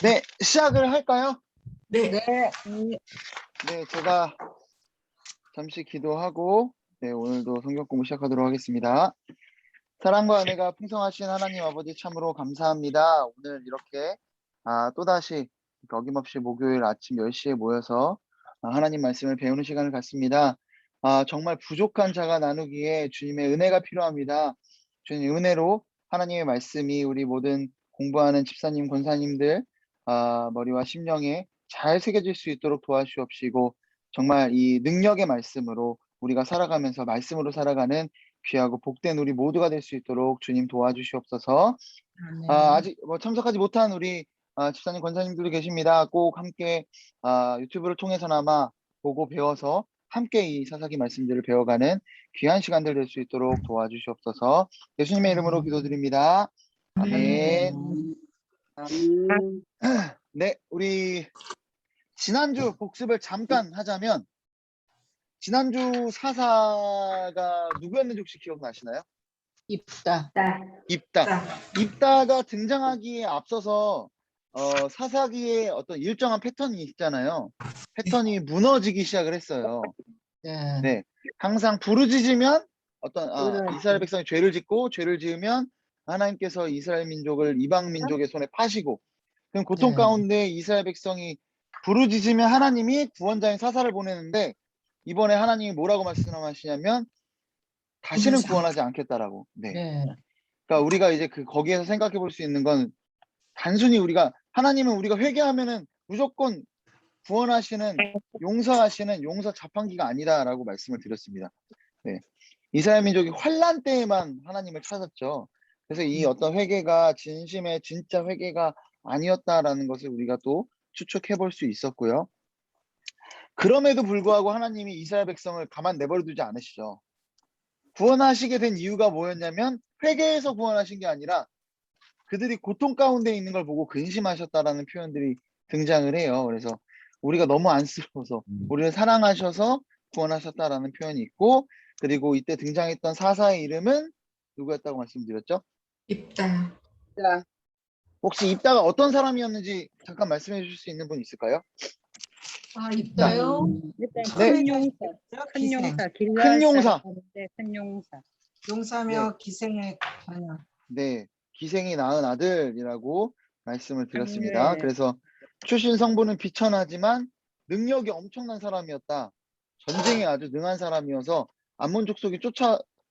네, 시작을 할까요? 네. 네. 네, 제가 잠시 기도하고 오늘도 성경 공부 시작하도록 하겠습니다. 사랑과 은혜가 풍성하신 하나님 아버지 참으로 감사합니다. 오늘 이렇게 또다시 어김없이 목요일 아침 10시에 모여서 하나님 말씀을 배우는 시간을 갖습니다. 정말 부족한 자가 나누기에 주님의 은혜가 필요합니다. 주님 은혜로 하나님의 말씀이 우리 모든 공부하는 집사님, 권사님들 머리와 심령에 잘 새겨질 수 있도록 도와주옵시고 정말 이 능력의 말씀으로 우리가 살아가면서 말씀으로 살아가는 귀하고 복된 우리 모두가 될 수 있도록 주님 도와주시옵소서. 아직 참석하지 못한 우리 집사님, 권사님들도 계십니다. 꼭 함께 유튜브를 통해서나마 보고 배워서 함께 이 사사기 말씀들을 배워가는 귀한 시간들 될 수 있도록 도와주시옵소서. 예수님의 이름으로 기도드립니다. 아멘. 네, 우리 지난주 복습을 잠깐 하자면 지난주 사사가 누구였는지 혹시 기억나시나요? 입다. 입다가 등장하기에 앞서서 사사기에 어떤 일정한 패턴이 있잖아요. 패턴이 무너지기 시작을 했어요. 네, 항상 부르짖으면 이스라엘 백성이 죄를 짓고 죄를 지으면 하나님께서 이스라엘 민족을 이방 민족의 손에 파시고, 그럼 고통 가운데 이스라엘 백성이 부르짖으면 하나님이 구원자인 사사를 보내는데, 이번에 하나님이 뭐라고 말씀하시냐면 다시는 구원하지 않겠다라고. 그러니까 우리가 이제 거기에서 생각해 볼 수 있는 건 단순히 하나님은 우리가 회개하면은 무조건 구원하시는, 용서하시는 용서 자판기가 아니다라고 말씀을 드렸습니다. 네. 이스라엘 민족이 환난 때에만 하나님을 찾았죠. 그래서 이 어떤 회개가 진심의 진짜 회개가 아니었다라는 것을 우리가 또 추측해 볼 수 있었고요. 그럼에도 불구하고 하나님이 이스라엘 백성을 가만 내버려 두지 않으시죠. 구원하시게 된 이유가 뭐였냐면 회개해서 구원하신 게 아니라 그들이 고통 가운데 있는 걸 보고 근심하셨다라는 표현들이 등장을 해요. 그래서 우리가 너무 안쓰러워서 우리를 사랑하셔서 구원하셨다라는 표현이 있고, 그리고 이때 등장했던 사사의 이름은 누구였다고 말씀드렸죠? 입다. 혹시 입다가 어떤 사람이었는지 잠깐 말씀해 주실 수 있는 분 있을까요? 입다요? 일단 네. 큰 용사. 큰 용사. 큰 용사. 큰 용사. 용사며 기생의 자녀. 네, 기생이 낳은 아들이라고 말씀을 드렸습니다. 네. 그래서 출신 성부는 비천하지만 능력이 엄청난 사람이었다. 전쟁에 아주 능한 사람이어서 암몬 족속이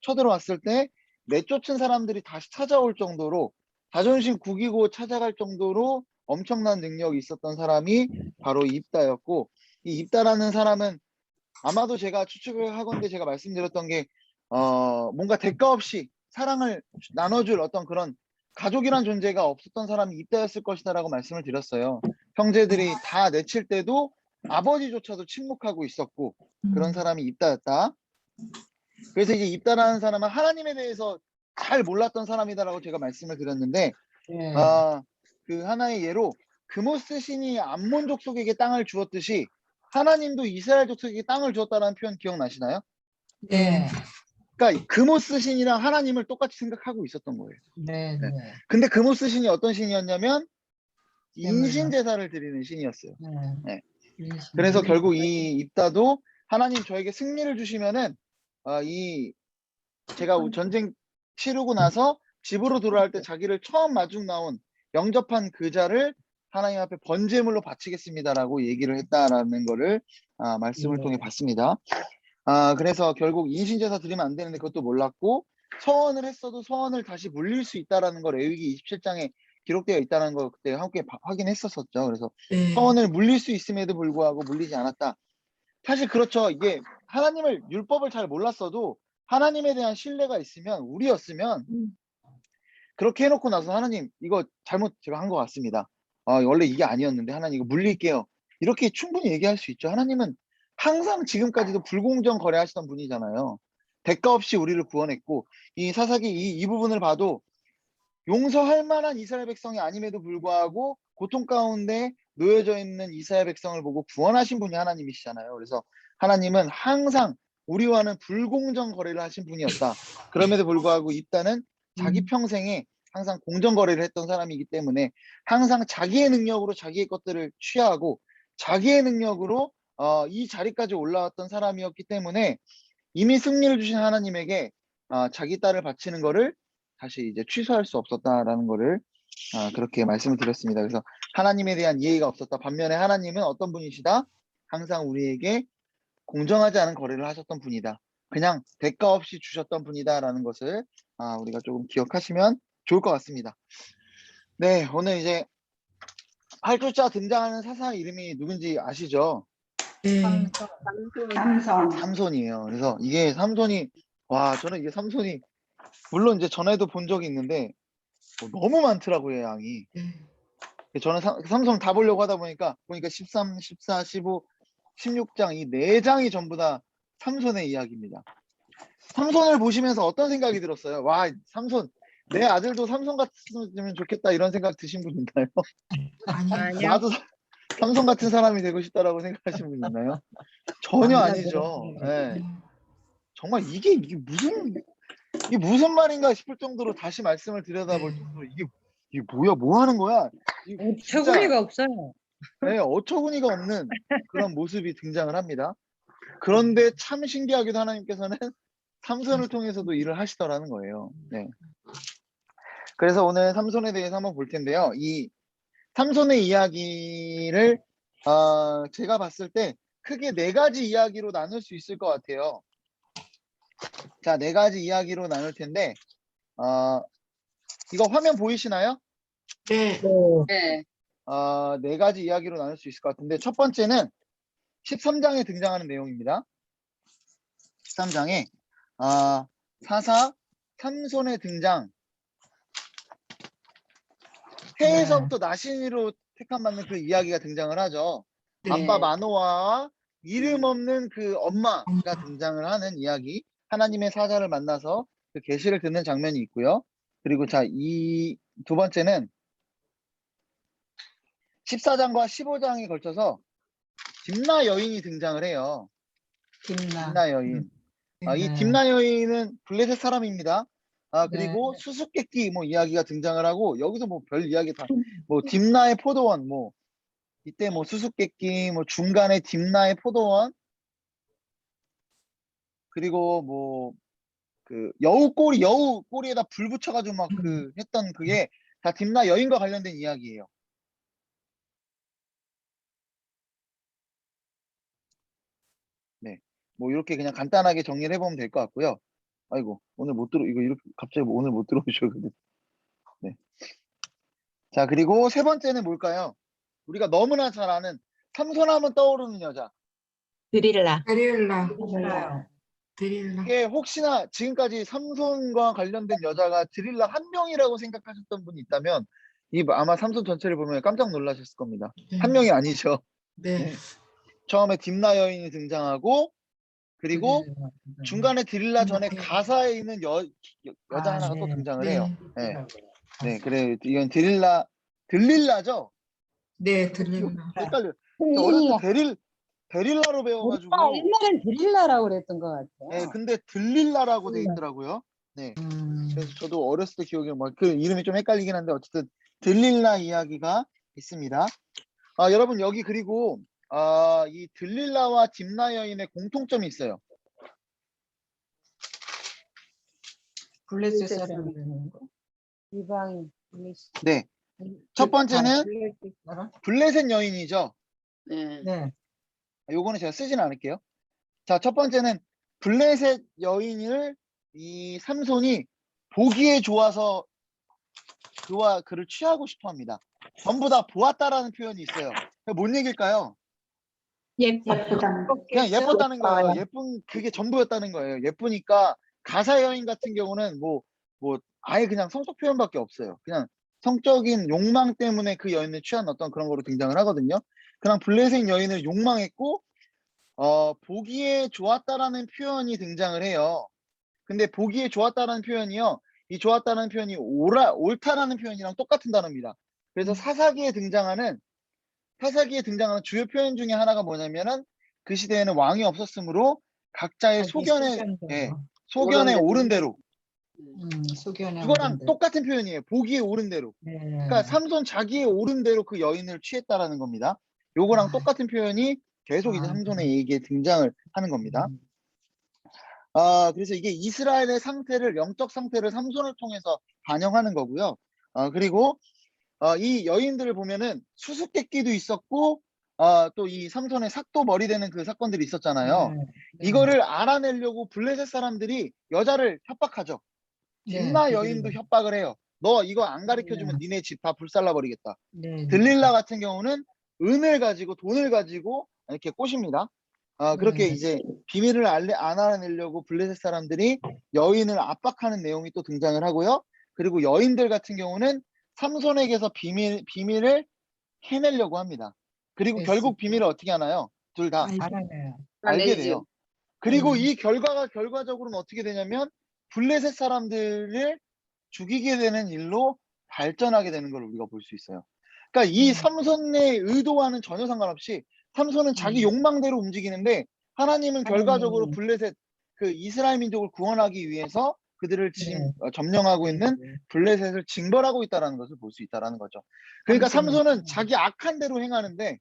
쳐들어왔을 때 내쫓은 사람들이 다시 찾아올 정도로 자존심 구기고 찾아갈 정도로 엄청난 능력이 있었던 사람이 바로 입다였고, 이 입다라는 사람은 아마도 제가 추측을 하건대 제가 말씀드렸던 게 뭔가 대가 없이 사랑을 나눠줄 어떤 그런 가족이란 존재가 없었던 사람이 입다였을 것이다라고 말씀을 드렸어요. 형제들이 다 내칠 때도 아버지조차도 침묵하고 있었고 그런 사람이 입다였다. 그래서 이제 입다라는 사람은 하나님에 대해서 잘 몰랐던 사람이다라고 제가 말씀을 드렸는데, 그 하나의 예로 그모스 신이 암몬 족속에게 땅을 주었듯이 하나님도 이스라엘 족속에게 땅을 주었다는 표현 기억나시나요? 네. 그러니까 그모스 신이랑 하나님을 똑같이 생각하고 있었던 거예요. 근데 그모스 신이 어떤 신이었냐면 인신 제사를 드리는 신이었어요. 그래서 결국 이 입다도 하나님 저에게 승리를 주시면은 제가 전쟁 치르고 나서 집으로 돌아갈 때 자기를 처음 마중 나온 영접한 그 자를 하나님 앞에 번제물로 바치겠습니다라고 얘기를 했다라는 거를 말씀을 통해 봤습니다. 그래서 결국 인신제사 드리면 안 되는데 그것도 몰랐고, 서원을 했어도 서원을 다시 물릴 수 있다라는 걸 레위기 27장에 기록되어 있다는 걸 그때 함께 확인했었죠. 그래서 서원을 물릴 수 있음에도 불구하고 물리지 않았다. 사실 그렇죠. 이게 하나님을 율법을 잘 몰랐어도 하나님에 대한 신뢰가 있으면, 우리였으면 그렇게 해놓고 나서 하나님 이거 잘못 제가 한 것 같습니다. 원래 이게 아니었는데 하나님 이거 물릴게요. 이렇게 충분히 얘기할 수 있죠. 하나님은 항상 지금까지도 불공정 거래하시던 분이잖아요. 대가 없이 우리를 구원했고, 이 사사기 이 부분을 봐도 용서할 만한 이스라엘 백성이 아님에도 불구하고 고통 가운데 놓여져 있는 이스라엘 백성을 보고 구원하신 분이 하나님이시잖아요. 그래서 하나님은 항상 우리와는 불공정 거래를 하신 분이었다. 그럼에도 불구하고 입다는 자기 평생에 항상 공정거래를 했던 사람이기 때문에 항상 자기의 능력으로 자기의 것들을 취하고 자기의 능력으로 이 자리까지 올라왔던 사람이었기 때문에 이미 승리를 주신 하나님에게 자기 딸을 바치는 거를 다시 이제 취소할 수 없었다라는 거를 그렇게 말씀을 드렸습니다. 그래서 하나님에 대한 이해가 없었다. 반면에 하나님은 어떤 분이시다? 항상 우리에게 공정하지 않은 거래를 하셨던 분이다. 그냥 대가 없이 주셨던 분이다라는 것을 우리가 조금 기억하시면 좋을 것 같습니다. 네, 오늘 이제 8주차 등장하는 사사 이름이 누군지 아시죠? 네. 삼손. 삼손이에요. 그래서 이게 삼손이 저는 이게 삼손이 물론 이제 전에도 본 적이 있는데 너무 많더라고요, 양이. 저는 삼손 다 보려고 하다 보니까 13, 14, 15, 16장 이 4장이 전부 다 삼손의 이야기입니다. 삼손을 보시면서 어떤 생각이 들었어요? 와, 삼손 내 아들도 삼손 같으면 좋겠다 이런 생각 드신 분 있나요? 아니요. 나도 삼손 같은 사람이 되고 싶다라고 생각하시는 분 있나요? 전혀 아니죠. 네. 정말 이게 무슨 말인가 싶을 정도로 다시 말씀을 들여다볼 정도로 이게 뭐야, 뭐 하는 거야? 진짜 어처구니가 없어요. 네, 어처구니가 없는 그런 모습이 등장을 합니다. 그런데 참 신기하게도 하나님께서는 삼손을 통해서도 일을 하시더라는 거예요. 네. 그래서 오늘 삼손에 대해서 한번 볼 텐데요. 이 삼손의 이야기를 제가 봤을 때 크게 4가지 이야기로 나눌 수 있을 것 같아요. 자, 4가지 이야기로 나눌 텐데 이거 화면 보이시나요? 네. 네. 4가지 이야기로 나눌 수 있을 것 같은데 첫 번째는 13장에 등장하는 내용입니다. 13장에 사사 삼손의 등장, 해에서부터 나신이로 택함받는 그 이야기가 등장을 하죠. 네. 아빠 마노아와 이름 없는 그 엄마가 등장을 하는 이야기, 하나님의 사자를 만나서 그 계시를 듣는 장면이 있고요. 그리고 이 두 번째는 14장과 15장에 걸쳐서 딥나 여인이 등장을 해요. 딥나 여인. 이 딥나 여인은 블레셋 사람입니다. 그리고 수수께끼 이야기가 등장을 하고 여기서 별 이야기 다 딥나의 포도원 이때 수수께끼 중간에 딥나의 포도원 그리고 그 여우 꼬리에다 불 붙여가지고 막 했던 그게 다 딥나 여인과 관련된 이야기예요. 네, 이렇게 그냥 간단하게 정리를 해보면 될 것 같고요. 아이고 이거 이렇게 갑자기 오늘 못 들어오셔가지고. 네. 자, 그리고 세 번째는 뭘까요? 우리가 너무나 잘 아는 삼손하면 떠오르는 여자. 드릴라. 이게 혹시나 지금까지 삼손과 관련된 여자가 드릴라 한 명이라고 생각하셨던 분이 있다면 아마 삼손 전체를 보면 깜짝 놀라셨을 겁니다. 한 명이 아니죠. 네. 처음에 딥나 여인이 등장하고 그리고 중간에 드릴라 전에 가사에 있는 여자 하나가 또 등장을 해요. 네, 그래 이건 들릴라죠? 네, 들린다. 헷갈려요. 어렸을 때 데릴라로 배워가지고. 옛날엔 드릴라라고 그랬던 것 같아요. 네, 근데 들릴라라고 돼 있더라고요. 네. 그래서 저도 어렸을 때 기억에 그 이름이 좀 헷갈리긴 한데 어쨌든 들릴라 이야기가 있습니다. 여러분 여기 그리고 이 들릴라와 딥나 여인의 공통점이 있어요. 블레셋 사람. 이방인. 네. 첫 번째는 블레셋 여인이죠. 네. 네. 요거는 제가 쓰진 않을게요. 자, 첫 번째는 블레셋 여인을 이 삼손이 보기에 좋아서 그를 취하고 싶어 합니다. 전부 다 보았다라는 표현이 있어요. 뭔 얘기일까요? 예쁘다. 그냥 예뻤다는 거예요. 그게 전부였다는 거예요. 예쁘니까 가사 여인 같은 경우는 아예 그냥 성적 표현밖에 없어요. 그냥 성적인 욕망 때문에 그 여인을 취한 어떤 그런 거로 등장을 하거든요. 그냥 블레셋 여인을 욕망했고 보기에 좋았다라는 표현이 등장을 해요. 근데 보기에 좋았다라는 표현이요. 이 좋았다는 표현이 옳다라는 표현이랑 똑같은 단어입니다. 그래서 사사기에 등장하는 주요 표현 중에 하나가 뭐냐면은 그 시대에는 왕이 없었으므로 각자의 소견에 옳은 대로 소견에 그거랑 오른데. 똑같은 표현이에요. 보기에 옳은 대로. 네. 그러니까 삼손 자기의 옳은 대로 그 여인을 취했다라는 겁니다. 요거랑 아. 똑같은 표현이 계속 이제 아. 삼손의 얘기에 등장을 하는 겁니다. 음. 그래서 이게 이스라엘의 상태를, 영적 상태를 삼손을 통해서 반영하는 거고요. 그리고 이 여인들을 보면은 수수께끼도 있었고, 또 이 삼손의 삭도 머리 되는 그 사건들이 있었잖아요. 네. 이거를 알아내려고 블레셋 사람들이 여자를 협박하죠. 네, 딥나 여인도 협박을 해요. 너 이거 안 가르쳐주면 네. 니네 집 다 불살라 버리겠다. 네. 들릴라 같은 경우는 은을 가지고, 돈을 가지고 이렇게 꼬십니다. 그렇게 네. 이제 비밀을 안 알아내려고 블레셋 사람들이 여인을 압박하는 내용이 또 등장을 하고요. 그리고 여인들 같은 경우는 삼손에게서 비밀을 해내려고 합니다. 그리고 결국 비밀을 어떻게 하나요? 둘 다 알아내요. 알게 알아내죠. 돼요. 그리고 음. 이 결과적으로는 어떻게 되냐면 블레셋 사람들을 죽이게 되는 일로 발전하게 되는 걸 우리가 볼 수 있어요. 그러니까 이 삼손의 의도와는 전혀 상관없이 삼손은 자기 욕망대로 움직이는데, 하나님은 결과적으로 하나님이. 블레셋, 그 이스라엘 민족을 구원하기 위해서 그들을 네. 점령하고 있는 네. 블레셋을 징벌하고 있다는 것을 볼 수 있다는 거죠. 그러니까 삼손은 삼손은 자기 악한 대로 행하는데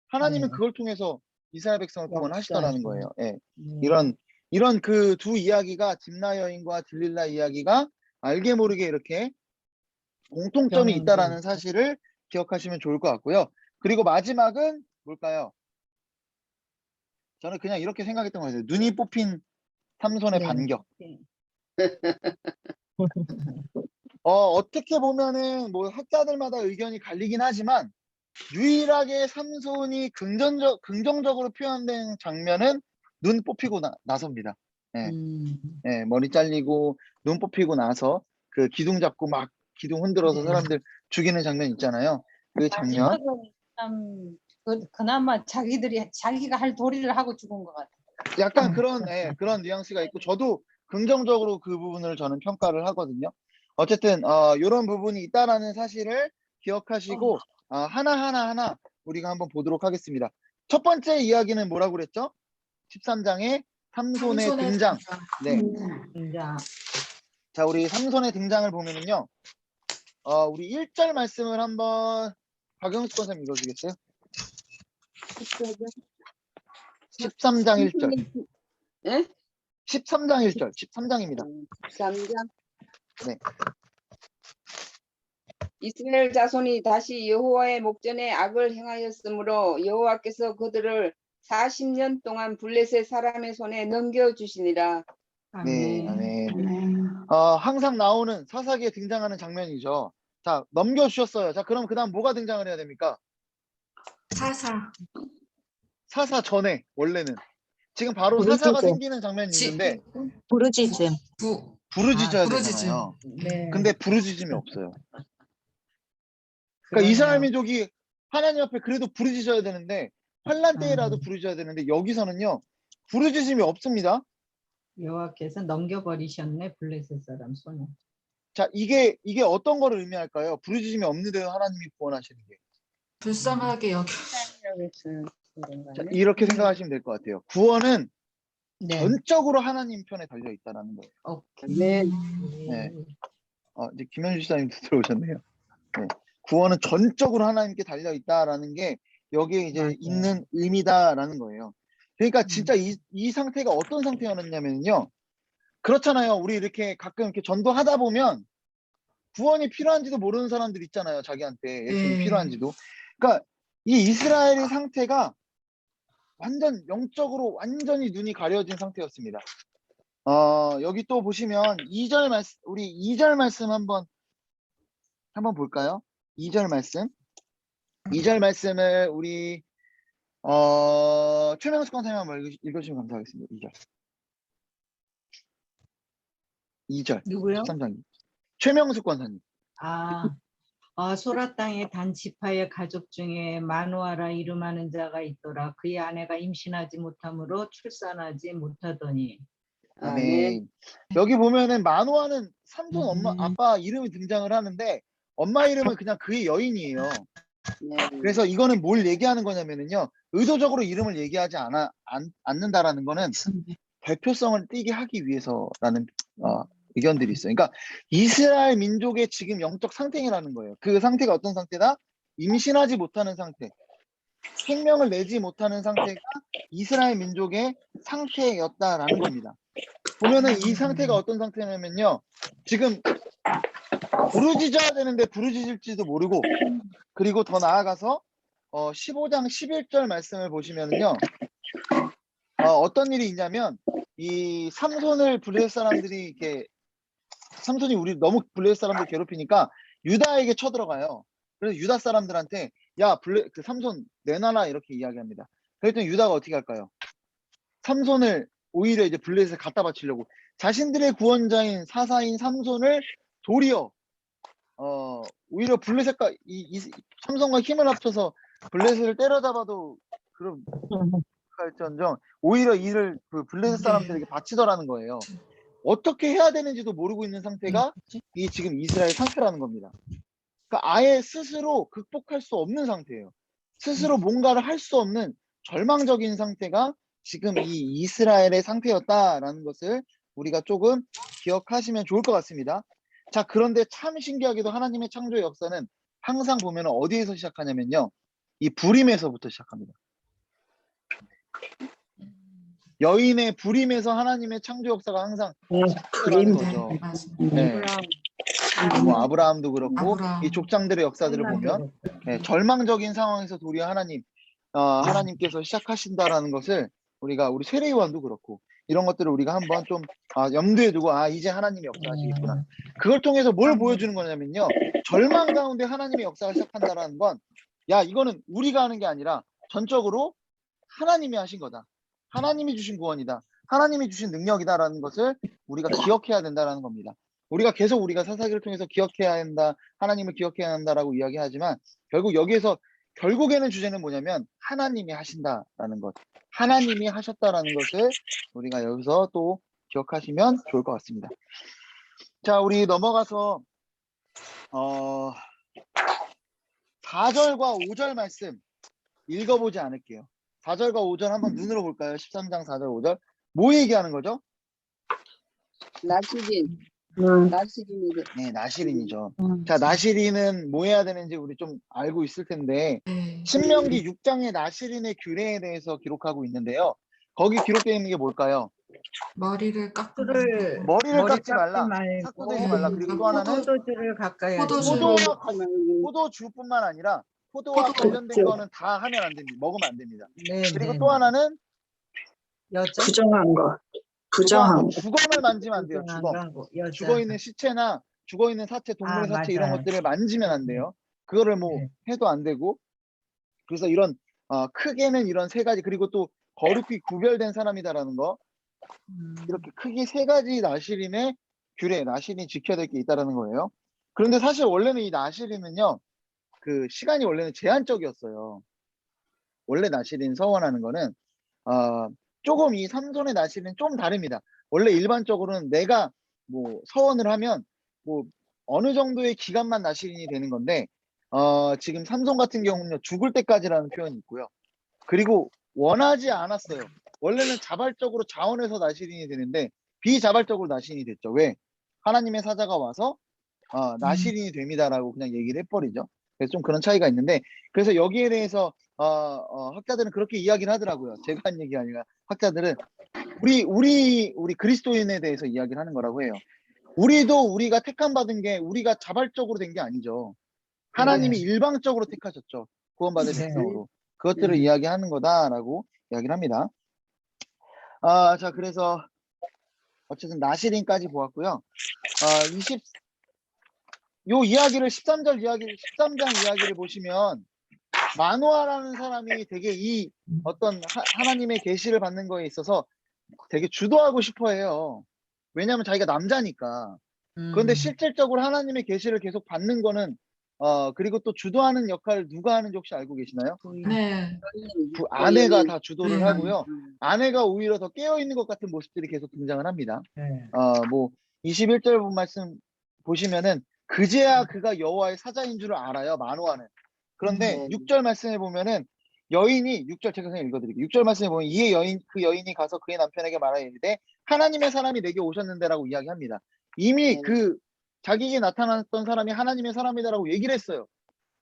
하나님은 네. 그걸 통해서 이스라엘 백성을 구원하시더라는 역사하시고. 거예요. 예. 네. 이런 그 두 이야기가, 딥나 여인과 들릴라 이야기가 알게 모르게 이렇게 공통점이 병행돼 있다라는 있고. 사실을 기억하시면 좋을 것 같고요. 그리고 마지막은 뭘까요? 저는 그냥 이렇게 생각했던 거예요. 눈이 뽑힌 삼손의 네. 반격. 어떻게 보면은 뭐 학자들마다 의견이 갈리긴 하지만 유일하게 삼손이 긍정적으로 표현된 장면은 눈 뽑히고 나서입니다. 예. 예, 머리 잘리고 눈 뽑히고 나서 그 기둥 잡고 막 기둥 흔들어서 네. 사람들 죽이는 장면 있잖아요. 그 장면. 마지막은 참 그나마 자기가 할 도리를 하고 죽은 것 같아. 약간 그런 뉘앙스가 있고, 저도 긍정적으로 그 부분을 저는 평가를 하거든요. 어쨌든 이런 부분이 있다라는 사실을 기억하시고 하나 우리가 한번 보도록 하겠습니다. 첫 번째 이야기는 뭐라고 그랬죠? 13장에 삼손의 등장. 네. 등장. 자, 우리 삼손의 등장을 보면은요. 우리 1절 말씀을 한번 박영수 선생님 읽어주겠어요? 13장 1절. 예? 13장 1절. 13장입니다. 13장. 네. 이스라엘 자손이 다시 여호와의 목전에 악을 행하였으므로 여호와께서 그들을 40년 동안 블레셋 사람의 손에 넘겨주시니라. 네, 아멘. 아멘. 항상 나오는 사사기에 등장하는 장면이죠. 자, 넘겨주셨어요. 자, 그럼 그 다음 뭐가 등장을 해야 됩니까? 사사 전에, 원래는. 지금 바로 사사가 생기는 장면이 있는데 부르짖음. 부르짖어야 부르짖음. 되잖아요. 네. 근데 부르짖음이 없어요. 그러니까 그러네요. 이스라엘 민족이 하나님 앞에 그래도 부르짖어야 되는데, 환란 때라도 음. 부르짖어야 되는데 여기서는요 부르짖음이 없습니다. 여호와께서 넘겨버리셨네 블레셋 사람 손에. 자, 이게 어떤 거를 의미할까요? 부르짖음이 없는데도 하나님이 구원하시는 게. 불쌍하게 여겨. 자, 이렇게 생각하시면 될 것 같아요. 구원은 네. 전적으로 하나님 편에 달려 있다라는 거예요. 오케이. 네. 네. 이제 김현주 시장님도 들어오셨네요. 네. 구원은 전적으로 하나님께 달려 있다라는 게 여기에 이제 맞아요. 있는 의미다라는 거예요. 그러니까 진짜 이 상태가 어떤 상태였냐면요. 그렇잖아요. 우리 이렇게 가끔 이렇게 전도하다 보면 구원이 필요한지도 모르는 사람들 있잖아요. 자기한테 예수님이 필요한지도. 그러니까 이 이스라엘의 상태가 완전 영적으로 완전히 눈이 가려진 상태였습니다. 여기 또 보시면 2절 말씀, 우리 2절 말씀 한번 볼까요? 2절 말씀. 2절 말씀을 우리 최명숙 권사님 한번 읽어주시면 감사하겠습니다. 2절. 누구요? 13장. 최명숙 권사님. 소라 땅의 단 지파의 가족 중에 마누아라 이름하는 자가 있더라. 그의 아내가 임신하지 못하므로 출산하지 못하더니. 아멘. 여기 보면은 마누아는 삼손 엄마 아빠 이름이 등장을 하는데 엄마 이름은 그냥 그의 여인이에요. 네. 그래서 이거는 뭘 얘기하는 거냐면은요, 의도적으로 이름을 얘기하지 않는다라는 거는 대표성을 띠게 하기 위해서라는 의견들이 있어요. 그러니까 이스라엘 민족의 지금 영적 상태라는 거예요. 그 상태가 어떤 상태다? 임신하지 못하는 상태, 생명을 내지 못하는 상태가 이스라엘 민족의 상태였다라는 겁니다. 보면은 이 상태가 어떤 상태냐면요. 지금 부르짖어야 되는데 부르짖을지도 모르고, 그리고 더 나아가서 15장 11절 말씀을 보시면은요. 어떤 일이 있냐면 이 삼손을 블레셋 사람들이 이렇게, 삼손이 우리 너무 블레셋 사람들 괴롭히니까 유다에게 쳐들어가요. 그래서 유다 사람들한테 야 그 삼손 내놔라 이렇게 이야기합니다. 그랬더니 유다가 어떻게 할까요? 삼손을 오히려 이제 블레셋에 갖다 바치려고 자신들의 구원자인 사사인 삼손을 도리어 오히려 블레셋과 삼손과 힘을 합쳐서 블레셋을 때려잡아도 그럼 할지언정 오히려 이를 그 블레셋 사람들에게 바치더라는 거예요. 어떻게 해야 되는지도 모르고 있는 상태가 이 지금 이스라엘 상태라는 겁니다. 그러니까 아예 스스로 극복할 수 없는 상태예요. 스스로 뭔가를 할 수 없는 절망적인 상태가 지금 이 이스라엘의 상태였다라는 것을 우리가 조금 기억하시면 좋을 것 같습니다. 자, 그런데 참 신기하게도 하나님의 창조의 역사는 항상 보면 어디에서 시작하냐면요. 이 불임에서부터 시작합니다. 여인의 불임에서 하나님의 창조 역사가 항상 시작되는 거죠. 네, 맞습니다. 네. 뭐 아브라함도 그렇고 아브라함. 이 족장들의 역사들을 보면 절망적인 상황에서 도리어 하나님께서 시작하신다라는 것을 우리 세례요한도 그렇고 이런 것들을 우리가 한번 좀 염두에 두고 이제 하나님이 역사하시겠구나. 그걸 통해서 뭘 보여주는 거냐면요. 절망 가운데 하나님의 역사가 시작한다라는 건 이거는 우리가 하는 게 아니라 전적으로 하나님이 하신 거다. 하나님이 주신 구원이다. 하나님이 주신 능력이다라는 것을 우리가 기억해야 된다라는 겁니다. 우리가 계속 사사기를 통해서 기억해야 한다, 하나님을 기억해야 한다라고 이야기하지만 결국에는 주제는 뭐냐면 하나님이 하신다라는 것, 하나님이 하셨다라는 것을 우리가 여기서 또 기억하시면 좋을 것 같습니다. 자, 우리 넘어가서 4절과 5절 말씀 읽어보지 않을게요. 4절과 5절 한번 눈으로 볼까요? 13장 4절 5절 뭐 얘기하는 거죠? 나시린. 나시린이죠. 네, 나시린이죠. 자, 나시린은 뭐 해야 되는지 우리 좀 알고 있을 텐데 네. 신명기 6장의 나시린의 규례에 대해서 기록하고 있는데요. 거기 기록되어 있는 게 뭘까요? 머리를 깎고 머리를 깎지 말라, 말고 삭도되지 말라. 그리고 또 하나는 포도주를 가까이 하지 포도주. 말고. 포도주뿐만 아니라 포도와 관련된 거는 다 하면 안 됩니다. 먹으면 안 됩니다. 네, 그리고 네, 또 하나는 여자 부정한 거. 부정한 거. 주검을 만지면 안 돼요. 여자. 죽어 있는 시체나 죽어 있는 사체, 동물의 사체 이런 맞아요. 것들을 만지면 안 돼요. 그거를 뭐 네. 해도 안 되고. 그래서 이런 크게는 이런 세 가지, 그리고 또 거룩히 구별된 사람이다라는 거, 이렇게 크게 세 가지 나시린의 규례, 나시린이 지켜야 될 게 있다라는 거예요. 그런데 사실 원래는 이 나시린은요, 그 시간이 원래는 제한적이었어요. 원래 나시린 서원하는 거는 조금 이 삼손의 나시린은 좀 다릅니다. 원래 일반적으로는 내가 뭐 서원을 하면 뭐 어느 정도의 기간만 나시린이 되는 건데 지금 삼손 같은 경우는요, 죽을 때까지라는 표현이 있고요. 그리고 원하지 않았어요. 원래는 자발적으로 자원해서 나시린이 되는데 비자발적으로 나시린이 됐죠. 왜? 하나님의 사자가 와서 나시린이 됩니다라고 그냥 얘기를 해버리죠. 그래서 좀 그런 차이가 있는데, 그래서 여기에 대해서 학자들은 그렇게 이야기를 하더라고요. 제가 한 얘기가 아니라 학자들은 우리 그리스도인에 대해서 이야기를 하는 거라고 해요. 우리가 택함 받은 게 우리가 자발적으로 된 게 아니죠. 하나님이 일방적으로 택하셨죠. 구원받은 백성으로. 그것들을 이야기하는 거다라고 이야기를 합니다. 자, 그래서 어쨌든 나시린까지 보았고요. 요 이야기를 13장 이야기를 보시면 마노아라는 사람이 되게 이 어떤 하나님의 계시를 받는 거에 있어서 되게 주도하고 싶어 해요. 왜냐하면 자기가 남자니까. 그런데 실질적으로 하나님의 계시를 계속 받는 거는 그리고 또 주도하는 역할을 누가 하는지 혹시 알고 계시나요? 네. 아내가 다 주도를 네. 하고요. 아내가 오히려 더 깨어있는 것 같은 모습들이 계속 등장을 합니다. 네. 뭐 21절 말씀 보시면은 그제야 그가 여호와의 사자인 줄을 알아요. 마노아는. 그런데 6절 말씀에 보면은 여인이 6절 제가 그냥 읽어드릴게요. 6절 말씀에 보면 그 여인이 가서 그의 남편에게 말하여 이르되 하나님의 사람이 내게 오셨는데라고 이야기합니다. 이미 네. 그 자기에게 나타났던 사람이 하나님의 사람이다라고 얘기를 했어요.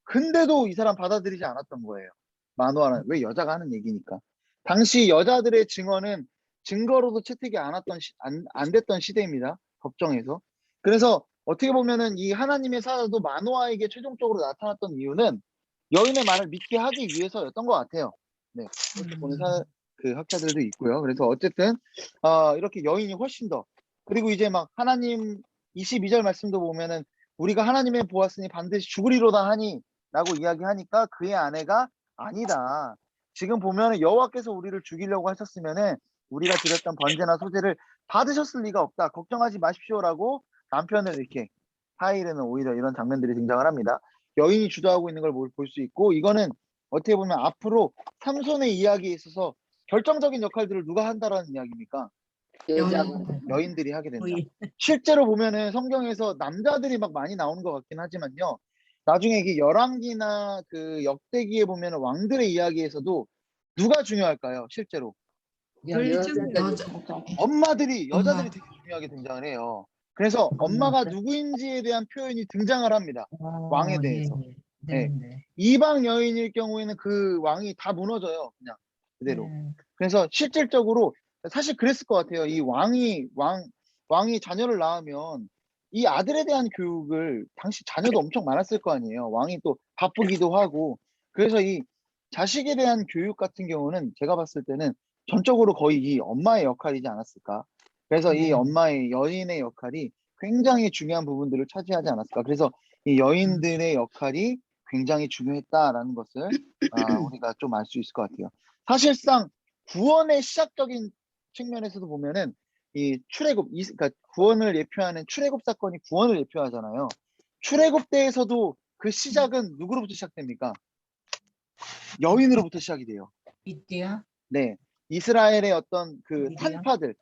근데도 이 사람 받아들이지 않았던 거예요. 마노아는 왜 여자가 하는 얘기니까. 당시 여자들의 증언은 증거로도 채택이 안 됐던 시대입니다. 법정에서. 그래서 어떻게 보면은 이 하나님의 사자도 마노아에게 최종적으로 나타났던 이유는 여인의 말을 믿게 하기 위해서였던 것 같아요. 네, 그렇게 보는 그 학자들도 있고요. 그래서 어쨌든 이렇게 여인이 훨씬 더, 그리고 이제 막 하나님 22절 말씀도 보면은 우리가 하나님의 보았으니 반드시 죽으리로다 하니 라고 이야기하니까 그의 아내가 아니다. 지금 보면은 여호와께서 우리를 죽이려고 하셨으면은 우리가 드렸던 번제나 소제를 받으셨을 리가 없다. 걱정하지 마십시오라고 남편을 이렇게 하이르는 오히려 이런 장면들이 등장을 합니다. 여인이 주도하고 있는 걸 볼 수 있고, 이거는 어떻게 보면 앞으로 삼손의 이야기에 있어서 결정적인 역할들을 누가 한다라는 이야기입니까? 여자가. 여인들이 하게 된다. 거의. 실제로 보면은 성경에서 남자들이 막 많이 나오는 것 같긴 하지만요. 나중에 이게 열왕기나 그 역대기에 보면은 왕들의 이야기에서도 누가 중요할까요? 실제로 여자들이. 여자. 엄마들이, 여자들이 엄마. 되게 중요하게 등장을 해요. 그래서 엄마가 누구인지에 대한 표현이 등장을 합니다. 왕에 대해서. 예. 네. 네. 이방 여인일 경우에는 그 왕이 다 무너져요. 그냥 그대로. 그래서 실질적으로 사실 그랬을 것 같아요. 이 왕이 자녀를 낳으면 이 아들에 대한 교육을, 당시 자녀도 엄청 많았을 거 아니에요. 왕이 또 바쁘기도 하고. 그래서 이 자식에 대한 교육 같은 경우는 제가 봤을 때는 전적으로 거의 이 엄마의 역할이지 않았을까. 그래서 이 네. 엄마의, 여인의 역할이 굉장히 중요한 부분들을 차지하지 않았을까. 그래서 이 여인들의 역할이 굉장히 중요했다라는 것을 우리가 좀 알 수 있을 것 같아요. 사실상 구원의 시작적인 측면에서도 보면은 이 출애굽, 그러니까 구원을 예표하는 출애굽 사건이 구원을 예표하잖아요. 출애굽 때에서도 그 시작은 누구로부터 시작됩니까? 여인으로부터 시작이 돼요. 이때야? 네, 이스라엘의 어떤 그 미디어? 산파들,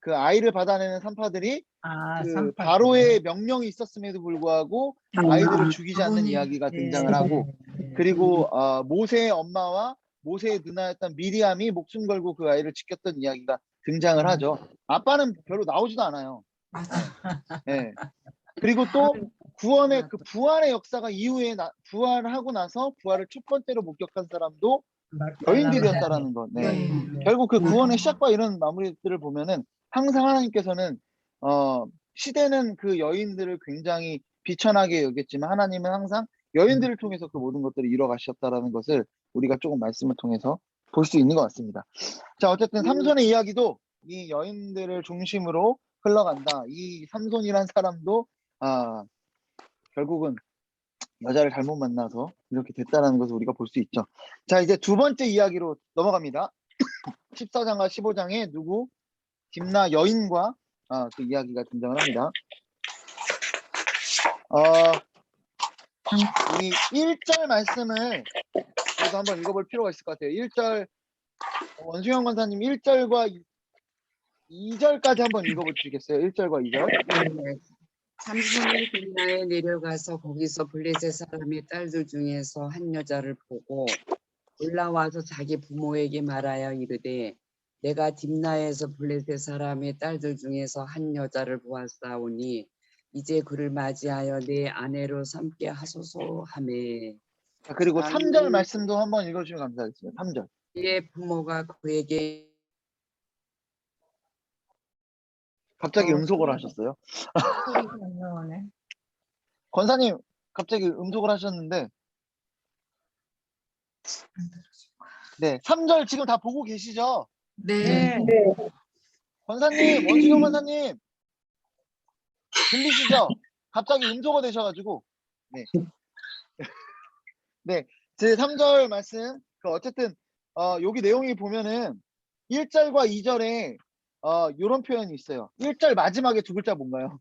그 아이를 받아내는 산파들이 그 산파들. 바로의 명령이 있었음에도 불구하고 아이들을 죽이지 않는 아버님. 이야기가 네. 등장을 하고, 그리고 모세의 엄마와 모세의 누나였던 미리암이 목숨 걸고 그 아이를 지켰던 이야기가 등장을 하죠. 아빠는 별로 나오지도 않아요. 맞아. 네. 그리고 또 구원의 그 부활의 역사가 이후에 부활하고 나서 부활을 첫 번째로 목격한 사람도 여인들이었다라는 것. 네. 네. 결국 그 구원의 음. 시작과 이런 마무리들을 보면은 항상 하나님께서는 시대는 그 여인들을 굉장히 비천하게 여겼지만 하나님은 항상 여인들을 통해서 그 모든 것들을 이뤄 가셨다라는 것을 우리가 조금 말씀을 통해서 볼 수 있는 것 같습니다. 자, 어쨌든 삼손의 이야기도 이 여인들을 중심으로 흘러간다. 이 삼손이란 사람도 결국은 여자를 잘못 만나서 이렇게 됐다라는 것을 우리가 볼 수 있죠. 자, 이제 두 번째 이야기로 넘어갑니다. 14장과 15장에 딥나 여인과 그 이야기가 등장을 합니다. 우리 1절 말씀을 그래도 한번 읽어볼 필요가 있을 것 같아요. 1절, 원수영 권사님 1절과 2절까지 한번 읽어보시겠어요? 1절과 2절. 삼손이 딥나에 내려가서 거기서 블레셋 사람의 딸들 중에서 한 여자를 보고 올라와서 자기 부모에게 말하여 이르되 내가 딥나에서 블레셋 사람의 딸들 중에서 한 여자를 보았사오니 이제 그를 맞이하여 내 아내로 삼게 하소서 하매. 자, 그리고 3절 말씀도 한번 읽어주시면 감사하겠습니다. 3절. 그의 부모가 그에게 갑자기 음속을 하셨어요. 소리가 안 나오네. 권사님 갑자기 음속을 하셨는데, 네, 3절 지금 다 보고 계시죠? 네. 권사님, 원수경 권사님 들리시죠? 갑자기 음소거 되셔가지고. 네. 네, 제 3절 말씀, 어쨌든 여기 내용이 보면은 1절과 2절에 요런 표현이 있어요. 1절 마지막에 두 글자 뭔가요?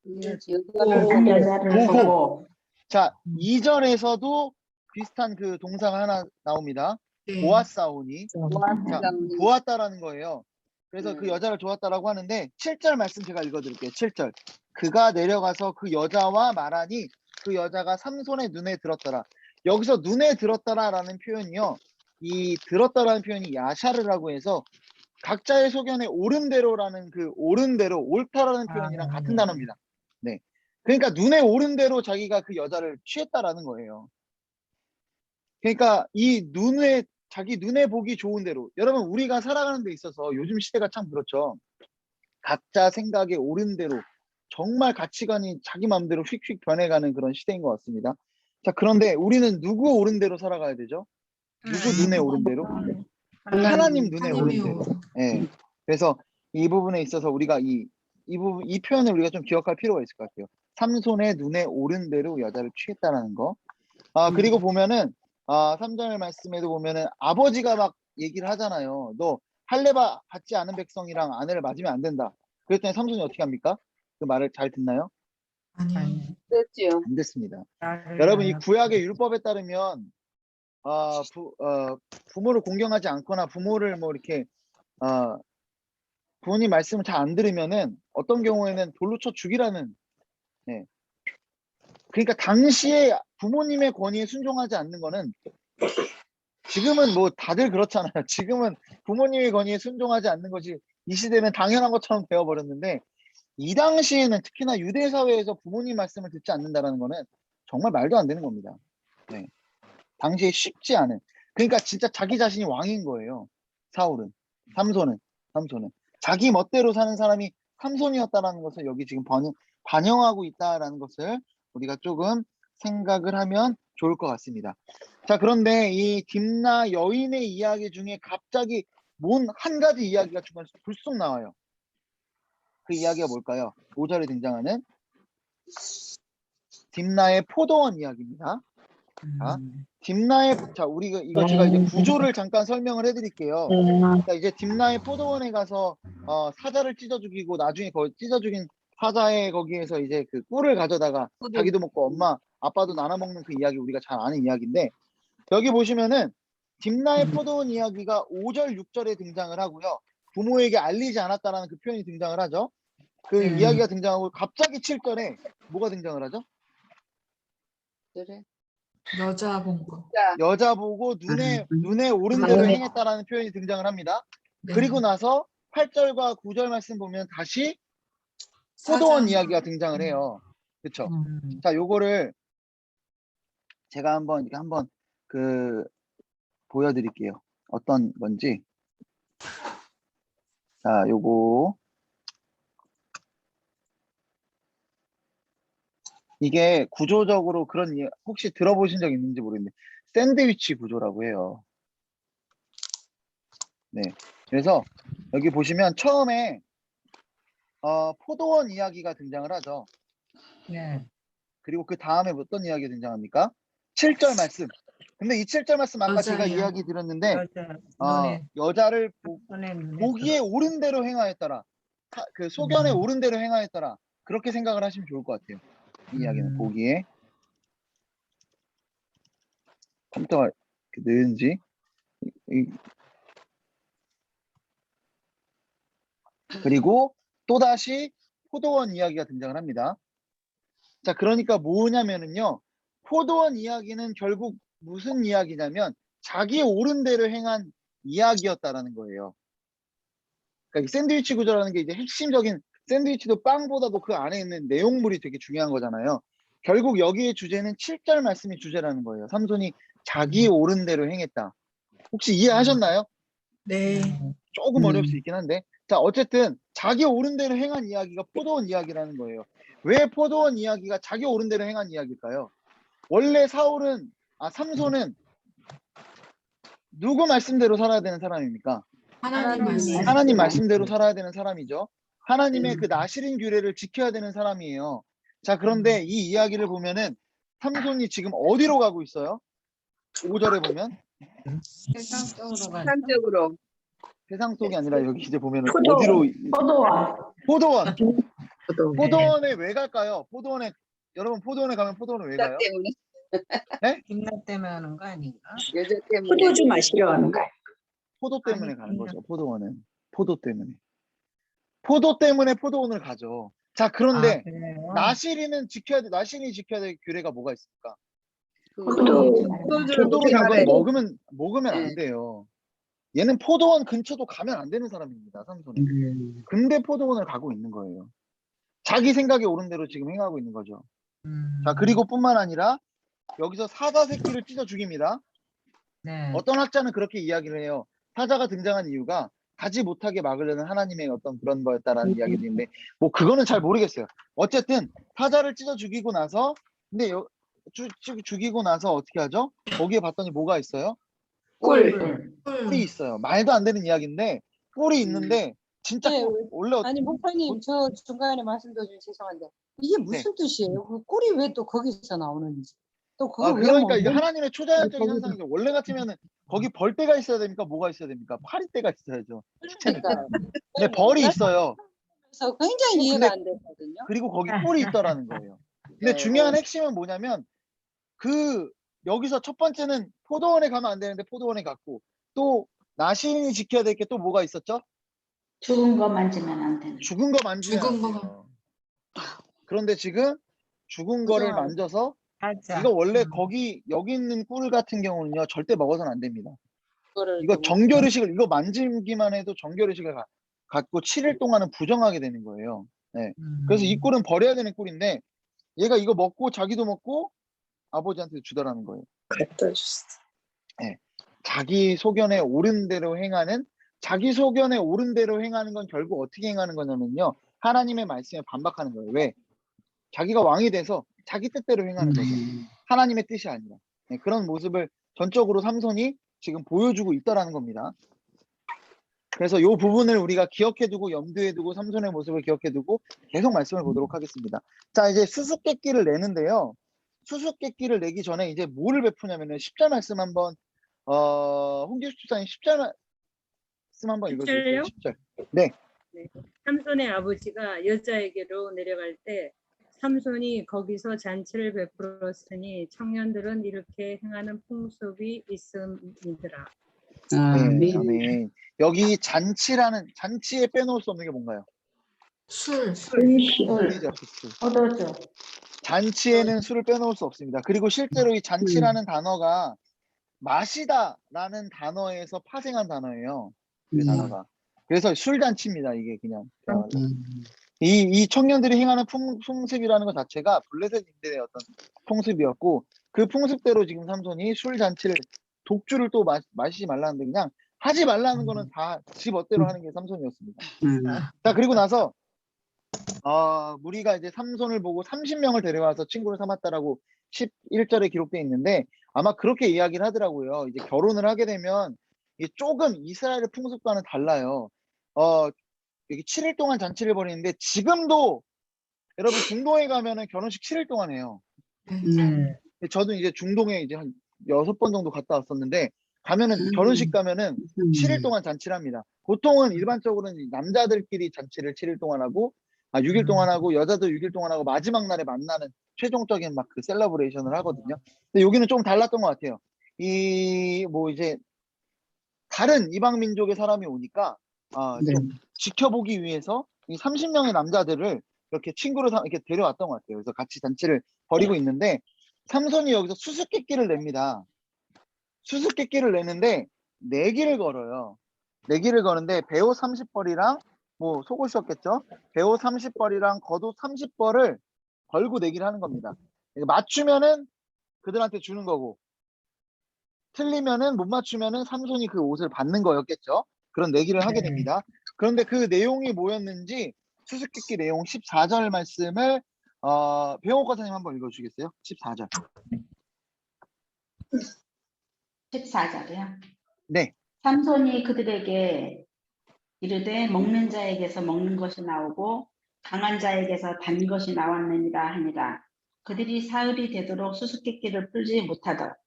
여자를 보고. 자, 2절에서도 비슷한 그 동사가 하나 나옵니다. 네. 보았사오니. 자, 보았사오니. 보았다라는 거예요. 그래서 그 여자를 좋았다라고 하는데 7절 말씀 제가 읽어드릴게요. 7절. 그가 내려가서 그 여자와 말하니 그 여자가 삼손의 눈에 들었더라. 여기서 눈에 들었더라라는 표현이요. 이 들었다라는 표현이 야샤르라고 해서 각자의 소견에 옳은 대로라는 그 옳은 대로, 옳다라는 표현이랑 같은 네. 단어입니다. 네. 그러니까 눈에 옳은 대로 자기가 그 여자를 취했다라는 거예요. 그러니까 이 자기 눈에 보기 좋은 대로, 여러분 우리가 살아가는 데 있어서 요즘 시대가 참 그렇죠. 각자 생각에 옳은 대로 정말 가치관이 자기 마음대로 휙휙 변해가는 그런 시대인 것 같습니다. 자, 그런데 우리는 누구 옳은 대로 살아가야 되죠? 누구 눈에 옳은 대로? 하나님 눈에 옳은 하나님이 대로. 옳은. 예. 그래서 이 부분에 있어서 우리가 이 표현을 우리가 좀 기억할 필요가 있을 것 같아요. 삼손의 눈에 옳은 대로 여자를 취했다라는 거. 그리고 보면은 3절 말씀에도 보면은 아버지가 막 얘기를 하잖아요. 너 할례 받지 않은 백성이랑 아내를 맞으면 안 된다. 그랬더니 삼손이 어떻게 합니까? 그 말을 잘 듣나요? 아니요. 그렇죠. 안 됐습니다. 여러분 이 구약의 율법에 따르면 부모를 공경하지 않거나 부모를 뭐 이렇게 부모님 말씀을 잘 안 들으면은 어떤 경우에는 돌로 쳐 죽이라는. 네. 그러니까 당시에 부모님의 권위에 순종하지 않는 거는, 지금은 뭐 다들 그렇잖아요. 지금은 부모님의 권위에 순종하지 않는 것이 이 시대는 당연한 것처럼 되어버렸는데, 이 당시에는 특히나 유대 사회에서 부모님 말씀을 듣지 않는다라는 거는 정말 말도 안 되는 겁니다. 네. 당시에 쉽지 않은. 그러니까 진짜 자기 자신이 왕인 거예요. 삼손은 자기 멋대로 사는 사람이 삼손이었다라는 것을 여기 지금 반영하고 있다라는 것을 우리가 조금 생각을 하면 좋을 것 같습니다. 자, 그런데 이 딥나 여인의 이야기 중에 갑자기 한 가지 이야기가 중간에 불쑥 나와요. 그 이야기가 뭘까요? 5절에 등장하는 딥나의 포도원 이야기입니다. 우리가 이거 제가 이제 구조를 잠깐 설명을 해드릴게요. 자, 이제 딥나의 포도원에 가서 사자를 찢어 죽이고, 나중에 거기 찢어 죽인 사자의 거기에서 이제 그 꿀을 가져다가 자기도 먹고 엄마 아빠도 나눠 먹는 그 이야기, 우리가 잘 아는 이야기인데, 여기 보시면은 딥나의 포도원 이야기가 5절 6절에 등장을 하고요. 부모에게 알리지 않았다라는 그 표현이 등장을 하죠. 그 이야기가 등장하고, 갑자기 7절에 뭐가 등장을 하죠? 그래. 여자 본 거. 여자 보고 눈에 옳은 대로 행했다라는 표현이 등장을 합니다. 네. 그리고 나서 8절과 9절 말씀 보면 다시 포도원 이야기가 등장을 해요. 그렇죠? 자, 요거를 제가 한번 보여드릴게요. 어떤 건지. 자, 요거 이게 구조적으로 혹시 들어보신 적 있는지 모르겠는데 샌드위치 구조라고 해요. 네. 그래서 여기 보시면 처음에 포도원 이야기가 등장을 하죠. 네. 그리고 그 다음에 어떤 이야기가 등장합니까? 7절 말씀. 근데 이 7절 말씀 아까 제가 여자예요. 이야기 드렸는데 눈에 여자를 눈에 보기에 옳은 대로 행하였더라. 그 소견에 옳은 대로 행하였더라. 그렇게 생각을 하시면 좋을 것 같아요. 이 이야기는 보기에. 컴퓨터가 느는지. 그리고 또다시 포도원 이야기가 등장을 합니다. 자, 그러니까 뭐냐면은요. 포도원 이야기는 결국 무슨 이야기냐면 자기 옳은 대로 행한 이야기였다라는 거예요. 그러니까 이 샌드위치 구조라는 게 이제 핵심적인, 샌드위치도 빵보다도 그 안에 있는 내용물이 되게 중요한 거잖아요. 결국 여기의 주제는 7절 말씀이 주제라는 거예요. 삼손이 자기 옳은 대로 행했다. 혹시 이해하셨나요? 네. 조금 어려울 수 있긴 한데. 자, 어쨌든 자기 옳은 대로 행한 이야기가 포도원 이야기라는 거예요. 왜 포도원 이야기가 자기 옳은 대로 행한 이야기일까요? 원래 삼손은 누구 말씀대로 살아야 되는 사람입니까? 하나님 말씀. 하나님 말씀대로 살아야 되는 사람이죠. 하나님의 그 나시린 규례를 지켜야 되는 사람이에요. 자, 그런데 이 이야기를 보면은 삼손이 지금 어디로 가고 있어요? 5절에 보면 세상 쪽으로 가. 세상적으로. 세상 속이 아니라 여기 이제 보면은 포도원. 어디로? 포도원. 포도원에 왜 갈까요? 여러분 포도원에 가면 포도원에 왜 여자 가요? 때문에. 김나 때문에 하는 거 아닌가? 여자 때문에. 포도주 마시러 가는 거야. 포도 때문에 아니, 가는 그냥- 거죠. 포도원은 포도 때문에 포도원을 가죠. 자, 그런데 그래요? 나시린이 지켜야 될 규례가 뭐가 있습니까? 그 포도- 포도주를 포도를 먹지 그걸 말아야 돼. 먹으면 안 네. 돼요. 얘는 포도원 근처도 가면 안 되는 사람입니다. 삼손이. 근데 포도원을 가고 있는 거예요. 자기 생각에 옳은 대로 지금 행하고 있는 거죠. 자, 그리고 뿐만 아니라 여기서 사자 새끼를 찢어 죽입니다. 네. 어떤 학자는 그렇게 이야기를 해요. 사자가 등장한 이유가 가지 못하게 막으려는 하나님의 어떤 그런 거였다라는 이야기도 있는데 뭐 그거는 잘 모르겠어요. 어쨌든 사자를 찢어 죽이고 나서 근데 죽이고 나서 어떻게 하죠? 거기에 봤더니 뭐가 있어요? 꿀. 꿀이 있어요. 말도 안 되는 이야기인데 꿀이 있는데 진짜 네, 원래 아니 목사님 저 중간에 말씀도 좀 죄송한데 이게 무슨 뜻이에요? 그 꿀이 왜 또 거기서 나오는지 또 그걸 왜 그러니까 이게 먹는- 하나님의 초자연적인 거기서- 현상이죠. 원래 같으면은 거기 벌떼가 있어야 됩니까? 뭐가 있어야 됩니까? 파리떼가 있어야죠. 그러니까요. 근데 벌이 있어요. 그래서 굉장히 근데- 이해가 안 됐거든요. 그리고 거기 꿀이 있더라는 거예요. 근데 네. 중요한 핵심은 뭐냐면 여기서 첫 번째는 포도원에 가면 안 되는데 포도원에 갔고 또 나시인이 지켜야 될 게 또 뭐가 있었죠? 죽은 거 만지면 안 되는. 죽은 거 만지면 안 죽은 돼요. 그런데 지금 죽은 거를 포도원. 만져서 사자. 이거 원래 여기 있는 꿀 같은 경우는요 절대 먹어서는 안 됩니다. 그거를 이거 좀- 정결의식을 이거 만지기만 해도 정결의식을 갖고 7일 동안은 부정하게 되는 거예요. 그래서 이 꿀은 버려야 되는 꿀인데 얘가 이거 먹고 자기도 먹고 아버지한테 주더라는 거예요. 자기 소견에 옳은 대로 행하는 자기 소견에 옳은 대로 행하는 건 결국 어떻게 행하는 거냐면요. 하나님의 말씀에 반박하는 거예요. 왜? 자기가 왕이 돼서 자기 뜻대로 행하는 거죠. 하나님의 뜻이 아니라. 그런 모습을 전적으로 삼손이 지금 보여주고 있다라는 겁니다. 그래서 이 부분을 우리가 기억해두고 염두에 두고 삼손의 모습을 기억해두고 계속 말씀을 보도록 하겠습니다. 자, 이제 수수께끼를 내는데요. 수수께끼를 내기 전에 이제 뭐를 베푸냐면은 10절 말씀 한번 홍기수 집사님 10절 말씀 한번 읽어주세요. 10절. 네. 삼손의 아버지가 여자에게로 내려갈 때 삼손이 거기서 잔치를 베풀었으니 청년들은 이렇게 행하는 풍습이 있음이더라. 네, 아멘. 여기 잔치에 빼놓을 수 없는 게 뭔가요? 술. 술이죠, 술. 얻어줘. 잔치에는 술을 빼놓을 수 없습니다. 그리고 실제로 이 잔치라는 단어가 마시다라는 단어에서 파생한 단어예요. 그 단어가. 그래서 술잔치입니다. 이게 그냥. 이 청년들이 행하는 풍습이라는 것 자체가 블레셋인들의 어떤 풍습이었고 그 풍습대로 지금 삼손이 술잔치를 독주를 또 마시지 말라는데 그냥 하지 말라는 거는 다 지 멋대로 하는 게 삼손이었습니다. 자, 그리고 나서 무리가 이제 삼손을 보고 30명을 데려와서 친구를 삼았다라고 11절에 기록되어 있는데 아마 그렇게 이야기를 하더라고요. 이제 결혼을 하게 되면 이게 조금 이스라엘의 풍습과는 달라요. 여기 7일 동안 잔치를 벌이는데 지금도 여러분 중동에 가면은 결혼식 7일 동안 해요. 저도 이제 중동에 이제 한 6번 정도 갔다 왔었는데 가면은 결혼식 가면은 7일 동안 잔치를 합니다. 보통은 일반적으로는 남자들끼리 잔치를 7일 동안 하고 6일 동안 하고 여자도 6일 동안 하고 마지막 날에 만나는 최종적인 막 그 셀러브레이션을 하거든요. 근데 여기는 좀 달랐던 것 같아요. 이제 다른 이방 민족의 사람이 오니까 좀 지켜보기 위해서 이 30명의 남자들을 이렇게 친구로 이렇게 데려왔던 것 같아요. 그래서 같이 잔치를 벌이고 있는데 삼손이 여기서 수수께끼를 냅니다. 수수께끼를 내는데 내기를 걸어요. 내기를 거는데 배옷 30벌이랑 뭐 속옷이었겠죠. 배옷 30벌이랑 겉옷 30벌을 걸고 내기를 하는 겁니다. 맞추면은 그들한테 주는 거고 틀리면은 못 맞추면은 삼손이 그 옷을 받는 거였겠죠. 그런 내기를 하게 됩니다. 그런데 그 내용이 뭐였는지 수수께끼 내용 14절 말씀을 배용옥 과사님 한번 읽어주시겠어요? 14절. 14절이요. 네. 삼손이 그들에게 이르되 먹는 자에게서 먹는 것이 나오고 강한 자에게서 단 것이 나왔느니라 하니라. 그들이 사흘이 되도록 수수께끼를 풀지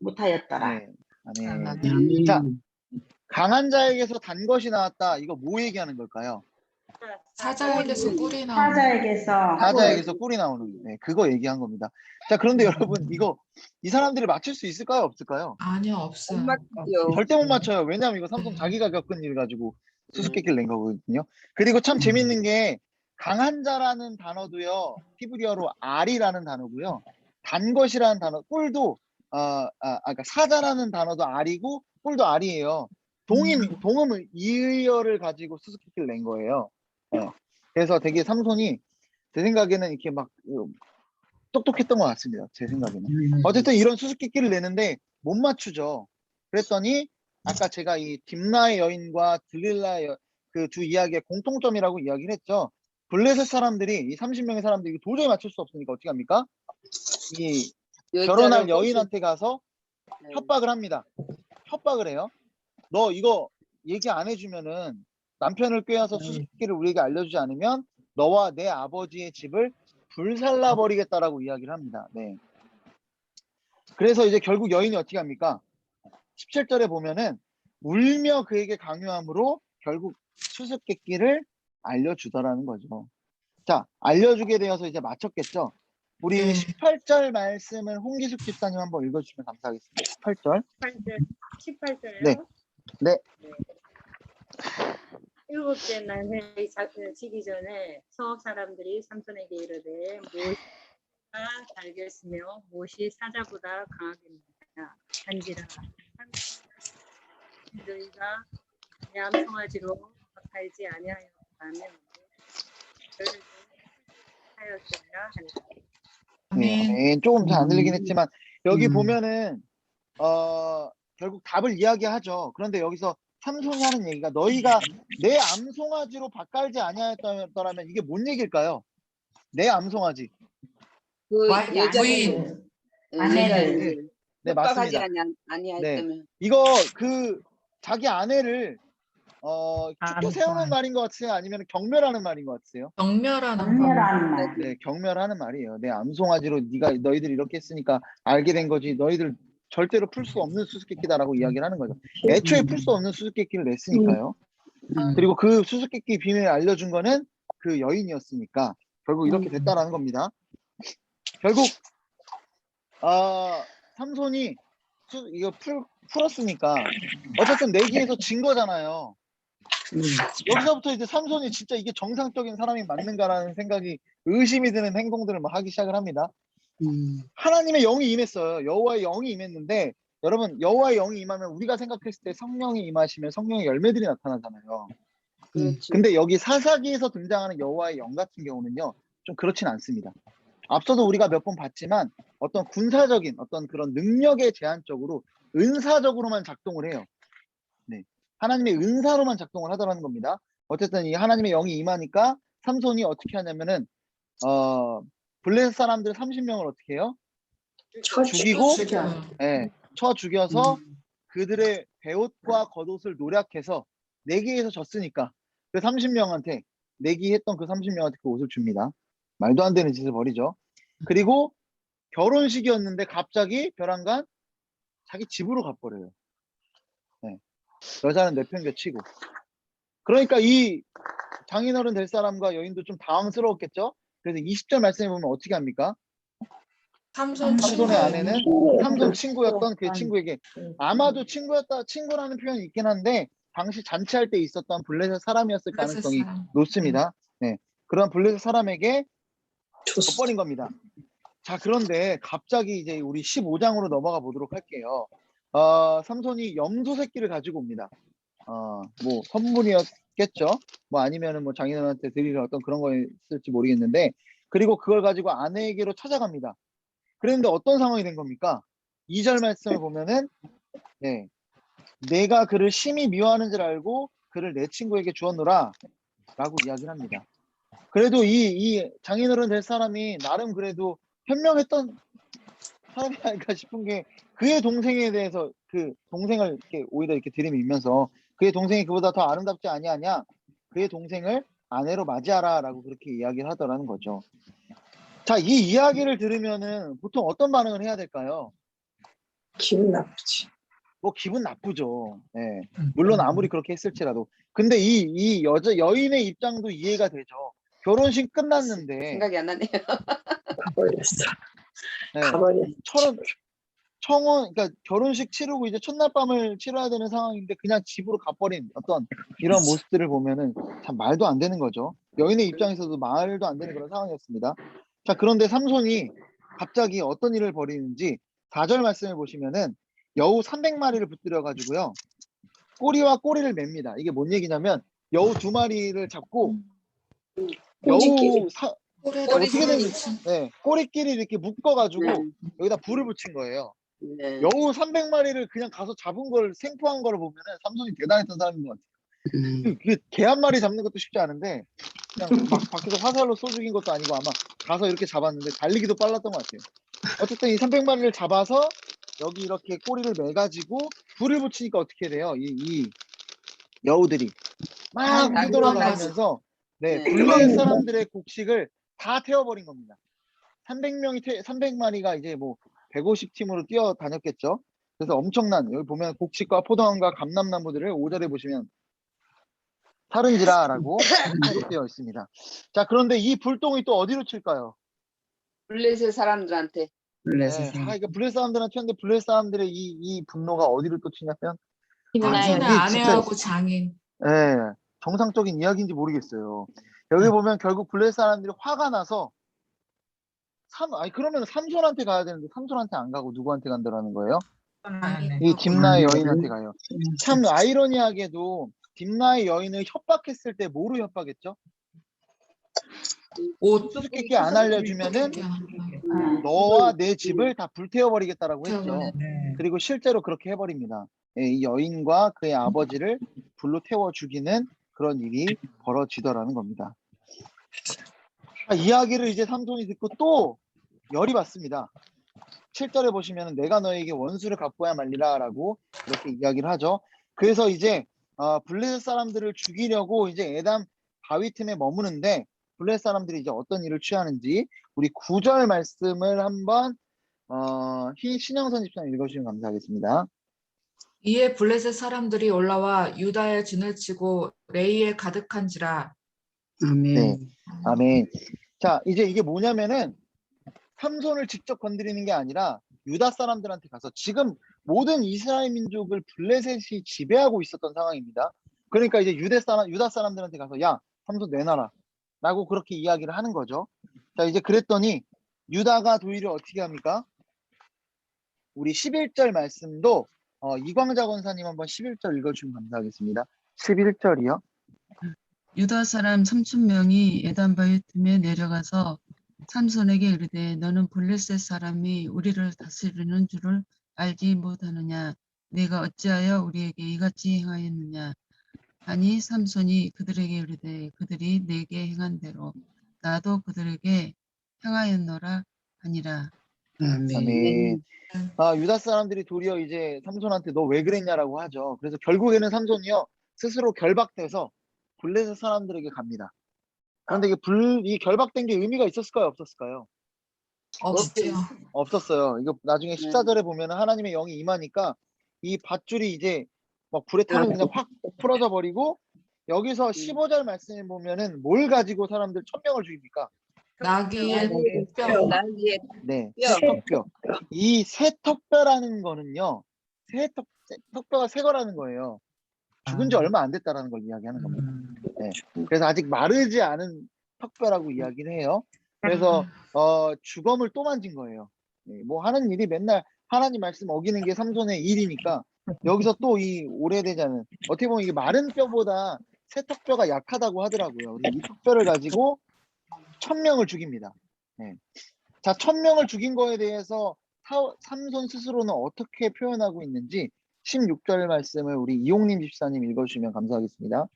못하였더라. 네. 아멘. 자, 강한 자에게서 단 것이 나왔다. 이거 뭐 얘기하는 걸까요? 사자에게서 꿀이 나오는. 사자에게서 꿀이 나오는. 네, 그거 얘기한 겁니다. 자, 그런데 여러분 이 사람들이 맞출 수 있을까요? 없을까요? 아니요, 없어요. 절대 못 맞춰요. 왜냐하면 이거 삼손 자기가 겪은 일 가지고 수수께끼를 낸 거거든요. 그리고 참 재밌는 게 강한 자라는 단어도요. 히브리어로 알이라는 단어고요. 단 것이라는 단어, 꿀도 그러니까 사자라는 단어도 알이고 꿀도 알이에요. 동음을 이의어를 가지고 수수께끼를 낸 거예요. 예. 그래서 되게 삼손이 제 생각에는 이렇게 막 똑똑했던 것 같습니다. 제 생각에는. 어쨌든 이런 수수께끼를 내는데 못 맞추죠. 그랬더니 아까 제가 이 딥나의 여인과 들릴라의 그 두 이야기의 공통점이라고 이야기를 했죠. 블레셋 사람들이 이 30명의 사람들이 도저히 맞출 수 없으니까 어떻게 합니까? 이 결혼할 여자를 여인한테 가서 네. 협박을 합니다. 협박을 해요. 너 이거 얘기 안 해주면은 남편을 꾀어서 수수께끼를 우리에게 알려주지 않으면 너와 내 아버지의 집을 불살라 버리겠다라고 이야기를 합니다. 네. 그래서 이제 결국 여인이 어떻게 합니까? 17절에 보면은 울며 그에게 강요함으로 결국 수수께끼를 알려주더라는 거죠. 자, 알려주게 되어서 이제 마쳤겠죠. 우리 네. 18절 말씀을 홍기숙 집사님 한번 읽어주시면 감사하겠습니다. 18절. 18절에요. 네. 네. 일곱째 날 해에 지기 전에 서업 사람들이 삼손에게 이르되 모시가 달겠으며 못이 사자보다 강하겠느냐 한지라 너희가 내 암송아지로 살지 아니하였다면 너희를 하였으리라 하니라. 아멘. 네, 조금 잘 안 들리긴 했지만 여기 보면은 결국 답을 이야기하죠. 그런데 여기서 삼손이 하는 얘기가 너희가 내 암송아지로 밭갈지 아니하였더라면 이게 뭔 얘기일까요? 내 암송아지. 그 와- 여자를 아내를 네, 협박하지 맞습니다. 아니하였다면 이거 그 자기 아내를 축구 암송. 세우는 말인 것 같으세요? 아니면 경멸하는 말인 것 같으세요? 경멸하는 거. 경멸하는 말. 네, 경멸하는 말이에요. 내 암송아지로 너희들 이렇게 했으니까 알게 된 거지. 너희들 절대로 풀 수 없는 수수께끼다라고 이야기를 하는 거죠. 애초에 풀 수 없는 수수께끼를 냈으니까요. 그리고 그 수수께끼 비밀을 알려준 거는 그 여인이었으니까 결국 이렇게 됐다라는 겁니다. 결국 삼손이 이거 풀었으니까 어쨌든 내기에서 진 거잖아요. 여기서부터 이제 삼손이 진짜 이게 정상적인 사람이 맞는가라는 생각이 의심이 드는 행동들을 막 하기 시작을 합니다. 하나님의 영이 임했어요. 여호와의 영이 임했는데 여러분 여호와의 영이 임하면 우리가 생각했을 때 성령이 임하시면 성령의 열매들이 나타나잖아요. 그렇죠. 근데 여기 사사기에서 등장하는 여호와의 영 같은 경우는요 좀 그렇진 않습니다. 앞서도 우리가 몇 번 봤지만 어떤 군사적인 어떤 그런 능력에 제한적으로 은사적으로만 작동을 해요. 네. 하나님의 은사로만 작동을 하더라는 겁니다. 어쨌든 이 하나님의 영이 임하니까 삼손이 어떻게 하냐면은 블레셋 사람들 30명을 어떻게 해요? 죽이고 예, 쳐 죽여서 그들의 배옷과 겉옷을 노략해서 내기에서 졌으니까 그 30명한테 내기했던 그 30명한테 그 옷을 줍니다. 말도 안 되는 짓을 벌이죠. 그리고 결혼식이었는데 갑자기 벼랑간 자기 집으로 가버려요. 네. 여자는 내팽개치고. 그러니까 이 장인어른 될 사람과 여인도 좀 당황스러웠겠죠. 그래서 20절 말씀해 보면 어떻게 합니까? 삼손 삼손의 친구. 아내는 삼손 친구였던 그 친구에게 아마도 친구라는 표현이 있긴 한데 당시 잔치할 때 있었던 블레셋 사람이었을 블레셋 가능성이 사람. 높습니다. 네, 그런 블레셋 사람에게 줘버린 겁니다. 자, 그런데 갑자기 이제 우리 15장으로 넘어가 보도록 할게요. 삼손이 염소 새끼를 가지고 옵니다. 뭐 선물이었겠죠. 뭐 아니면은 뭐 장인어른한테 드리는 어떤 그런 거였을지 모르겠는데 그리고 그걸 가지고 아내에게로 찾아갑니다. 그런데 어떤 상황이 된 겁니까? 2절 말씀을 보면은 네, 내가 그를 심히 미워하는 줄 알고 그를 내 친구에게 주었노라 라고 이야기를 합니다. 그래도 이 장인어른 될 사람이 나름 그래도 현명했던 사람이 아닐까 싶은 게 그의 동생에 대해서 그 동생을 이렇게 오히려 이렇게 들이밀면서 그의 동생이 그보다 더 아름답지 아니하냐 그의 동생을 아내로 맞이하라 라고 그렇게 이야기를 하더라는 거죠. 자, 이 이야기를 들으면은 보통 어떤 반응을 해야 될까요? 기분 나쁘지. 뭐 기분 나쁘죠. 네. 물론 아무리 그렇게 했을지라도. 근데 이 여인의 입장도 이해가 되죠. 결혼식 끝났는데 생각이 안 나네요. 가버렸어. 네. 가버렸어. 그러니까 결혼식 치르고 이제 첫날 밤을 치러야 되는 상황인데 그냥 집으로 가버린 어떤 이런 모습들을 보면은 참 말도 안 되는 거죠. 여인의 입장에서도 말도 안 되는 그런 상황이었습니다. 자, 그런데 삼손이 갑자기 어떤 일을 벌이는지 4절 말씀을 보시면은 여우 300마리를 붙들어 가지고요. 꼬리와 꼬리를 맵니다. 이게 뭔 얘기냐면 여우 2마리를 잡고 여우 꼬리에다 어떻게든 불을 붙인 네, 꼬리끼리 이렇게 묶어가지고 네. 여기다 불을 붙인 거예요. 네. 여우 300마리를 그냥 가서 잡은 걸 생포한 거를 보면은 삼손이 대단했던 사람인 것 같아요. 그게 개 한 마리 잡는 것도 쉽지 않은데 그냥 막 밖에서 화살로 쏘 죽인 것도 아니고 아마 가서 이렇게 잡았는데 달리기도 빨랐던 것 같아요. 어쨌든 이 300마리를 잡아서 여기 이렇게 꼬리를 매가지고 불을 붙이니까 어떻게 돼요? 이 여우들이 막 아, 뛰돌아다니면서 네, 네. 블레셋 사람들의 곡식을 다 태워버린 겁니다. 300마리가 이제 뭐 150팀으로 뛰어다녔겠죠. 그래서 엄청난 여기 보면 곡식과 포도원과 감람나무들을 5절에 보시면 타른지라라고 기록되어 있습니다. 자, 그런데 이 불똥이 또 어디로 튈까요? 블레셋 사람들한테. 블레셋 네, 이거 블레셋 사람들한테 튀었는데 블레셋 사람들의 이 분노가 어디로 또 튀냐면 자신의 이게 진짜 아내하고 장인. 네, 정상적인 이야기인지 모르겠어요. 여기 보면 결국 블레셋 사람들이 화가 나서 그러면 삼손한테 가야 되는데 삼손한테 안 가고 누구한테 간다라는 거예요? 이 딥나의 여인한테 가요. 참 아이러니하게도 딥나의 여인을 협박했을 때 뭐로 협박했죠? 옷 수수께끼 안 알려주면은 너와 내 집을 다 불태워버리겠다라고 했죠. 그리고 실제로 그렇게 해버립니다. 예, 이 여인과 그의 아버지를 불로 태워 죽이는 그런 일이 벌어지더라는 겁니다. 이야기를 이제 삼손이 듣고 또 열이 받습니다. 7절에 보시면 내가 너에게 원수를 갚아야 말리라 라고 이렇게 이야기를 하죠. 그래서 이제 블레셋 사람들을 죽이려고 이제 에담 바위 틈에 머무는데 블레셋 사람들이 이제 어떤 일을 취하는지 우리 9절 말씀을 한번 신영선 집사님 읽어주시면 감사하겠습니다. 이에 블레셋 사람들이 올라와 유다에 진을 치고 레이에 가득한지라. 아멘. 네. 아멘. 자, 이제 이게 뭐냐면은 삼손을 직접 건드리는 게 아니라 유다 사람들한테 가서 지금 모든 이스라엘 민족을 블레셋이 지배하고 있었던 상황입니다. 그러니까 이제 유다 사람들한테 가서 야, 삼손 내놔라 라고 그렇게 이야기를 하는 거죠. 자, 이제 그랬더니 유다가 도리어 어떻게 합니까? 우리 11절 말씀도 이광자 권사님 한번 11절 읽어주시면 감사하겠습니다. 11절이요. 유다 사람 3,000명이 에단 바위 틈에 내려가서 삼손에게 이르되 너는 블레셋 사람이 우리를 다스리는 줄을 알지 못하느냐? 네가 어찌하여 우리에게 이같이 행하였느냐? 하니 삼손이 그들에게 이르되 그들이 내게 행한 대로 나도 그들에게 행하였노라 하니라. 아멘. 유다 사람들이 도리어 이제 삼손한테 너 왜 그랬냐라고 하죠. 그래서 결국에는 삼손이요 스스로 결박돼서 블레셋 사람들에게 갑니다. 그런데 이 결박된 게 의미가 있었을까요? 없었을까요? 없지요. 없었어요. 이거 나중에 14절에 보면 하나님의 영이 임하니까 이 밧줄이 이제 막 불에 타면 그냥 확 풀어져 버리고 여기서 15절 말씀에 보면은 뭘 가지고 사람들 1,000명을 죽입니까? 나귀의 뼈. 나귀의 네, 뼈. 새턱뼈. 이 새턱뼈라는 거는요, 새턱뼈가 새 거라는 거예요. 죽은 지 얼마 안 됐다라는 걸 이야기하는 겁니다. 네. 그래서 아직 마르지 않은 턱뼈라고 이야기를 해요. 그래서 주검을 또 만진 거예요. 네, 뭐 하는 일이 맨날 하나님 말씀 어기는 게 삼손의 일이니까 여기서 또 이 오래되지 않은 어떻게 보면 이게 마른 뼈보다 새 턱뼈가 약하다고 하더라고요. 그래서 이 턱뼈를 가지고 1,000명을 죽입니다. 네. 자, 1,000명을 죽인 거에 대해서 삼손 스스로는 어떻게 표현하고 있는지 16절 말씀을 우리 이용림 집사님 읽어주시면 감사하겠습니다.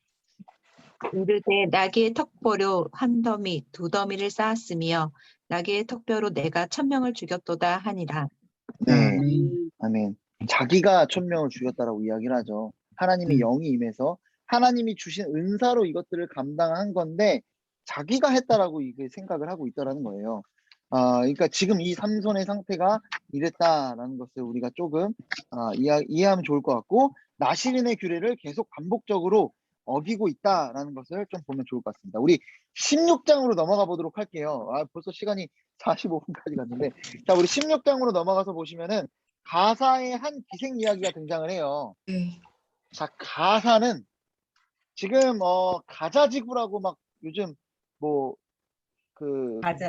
이르되 나귀의 턱뼈로 한 더미 두 더미를 쌓았으며 나귀의 턱뼈로 내가 1,000명을 죽였도다 하니라. 네, 아멘. 자기가 1,000명을 죽였다라고 이야기를 하죠. 하나님의 영이 임해서 하나님이 주신 은사로 이것들을 감당한 건데 자기가 했다라고 이게 생각을 하고 있다라는 거예요. 그러니까 지금 이 삼손의 상태가 이랬다라는 것을 우리가 조금 이해하면 좋을 것 같고 나시린의 규례를 계속 반복적으로 어기고 있다라는 것을 좀 보면 좋을 것 같습니다. 우리 16장으로 넘어가 보도록 할게요. 벌써 시간이 45분까지 갔는데 자, 우리 16장으로 넘어가서 보시면은 가사의 한 기생 이야기가 등장을 해요. 네. 자, 가사는 지금 가자지구라고 막 요즘 뭐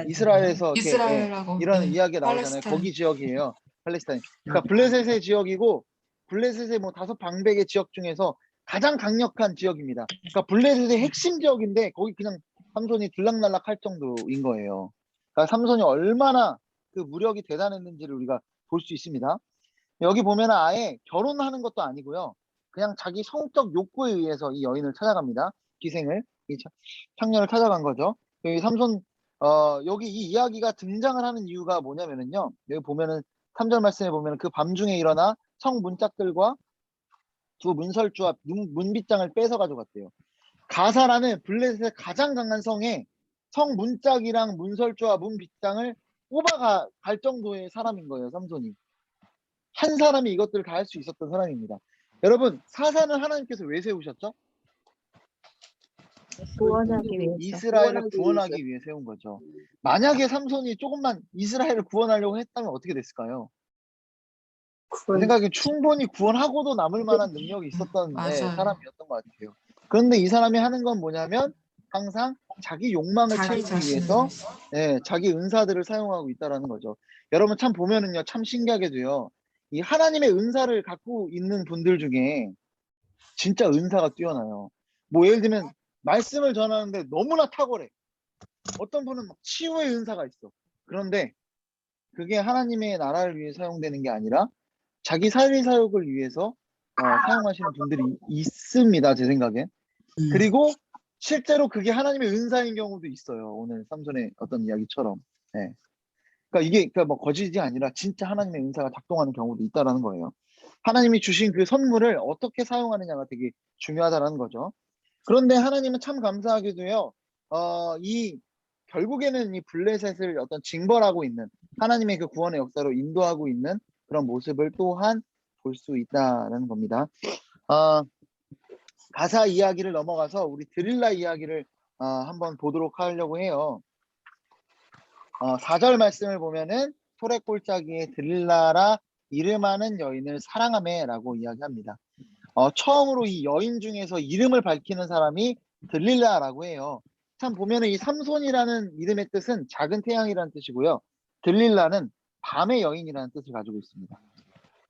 이스라엘에서 이렇게, 이스라엘하고 이런 네. 이야기가 나오잖아요. 팔레스타인. 거기 지역이에요. 팔레스타인. 그러니까 블레셋의 지역이고 블레셋의 뭐 5 방백의 지역 중에서 가장 강력한 지역입니다. 그러니까 블레셋의 핵심 지역인데 거기 그냥 삼손이 들락날락 할 정도인 거예요. 그러니까 삼손이 얼마나 그 무력이 대단했는지를 우리가 볼 수 있습니다. 여기 보면 아예 결혼하는 것도 아니고요. 그냥 자기 성적 욕구에 의해서 이 여인을 찾아갑니다. 기생을, 이 창녀를 찾아간 거죠. 여기 삼손, 여기 이 이야기가 등장을 하는 이유가 뭐냐면은요. 여기 보면은 3절 말씀에 보면 그 밤중에 일어나 성 문짝들과 두 문설주와 문빗장을 뺏어 가져갔대요. 가사라는 블레셋의 가장 강한 성에 성 문짝이랑 문설주와 문빗장을 뽑아갈 정도의 사람인 거예요. 삼손이. 한 사람이 이것들을 다 할 수 있었던 사람입니다. 여러분, 사산을 하나님께서 왜 세우셨죠? 구원하기 위해서. 이스라엘을 구원하기 위해 세운 거죠. 만약에 삼손이 조금만 이스라엘을 구원하려고 했다면 어떻게 됐을까요? 제 생각에 충분히 구원하고도 남을 만한 능력이 있었던 맞아요. 사람이었던 것 같아요. 그런데 이 사람이 하는 건 뭐냐면 항상 자기 욕망을 자기 채우기 위해서 자기 은사들을 사용하고 있다는 거죠. 여러분 참 보면은요, 참 신기하게도요, 이 하나님의 은사를 갖고 있는 분들 중에 진짜 은사가 뛰어나요. 뭐 예를 들면 말씀을 전하는데 너무나 탁월해. 어떤 분은 막 치유의 은사가 있어. 그런데 그게 하나님의 나라를 위해 사용되는 게 아니라 자기 사회 사역을 위해서 사용하시는 분들이 있습니다. 제 생각엔. 그리고 실제로 그게 하나님의 은사인 경우도 있어요. 오늘 삼손의 어떤 이야기처럼. 네. 그러니까 이게 뭐 거짓이 아니라 진짜 하나님의 은사가 작동하는 경우도 있다라는 거예요. 하나님이 주신 그 선물을 어떻게 사용하느냐가 되게 중요하다는 거죠. 그런데 하나님은 참 감사하게도요. 결국에는 이 블레셋을 어떤 징벌하고 있는 하나님의 그 구원의 역사로 인도하고 있는 그런 모습을 또한 볼 수 있다는 겁니다. 가사 이야기를 넘어가서 우리 드릴라 이야기를 한번 보도록 하려고 해요. 4절 말씀을 보면은 소래골짜기에 드릴라라 이름하는 여인을 사랑하매라고 이야기합니다. 처음으로 이 여인 중에서 이름을 밝히는 사람이 들릴라라고 해요. 참 보면은 이 삼손이라는 이름의 뜻은 작은 태양이라는 뜻이고요. 들릴라는 밤의 여인이라는 뜻을 가지고 있습니다.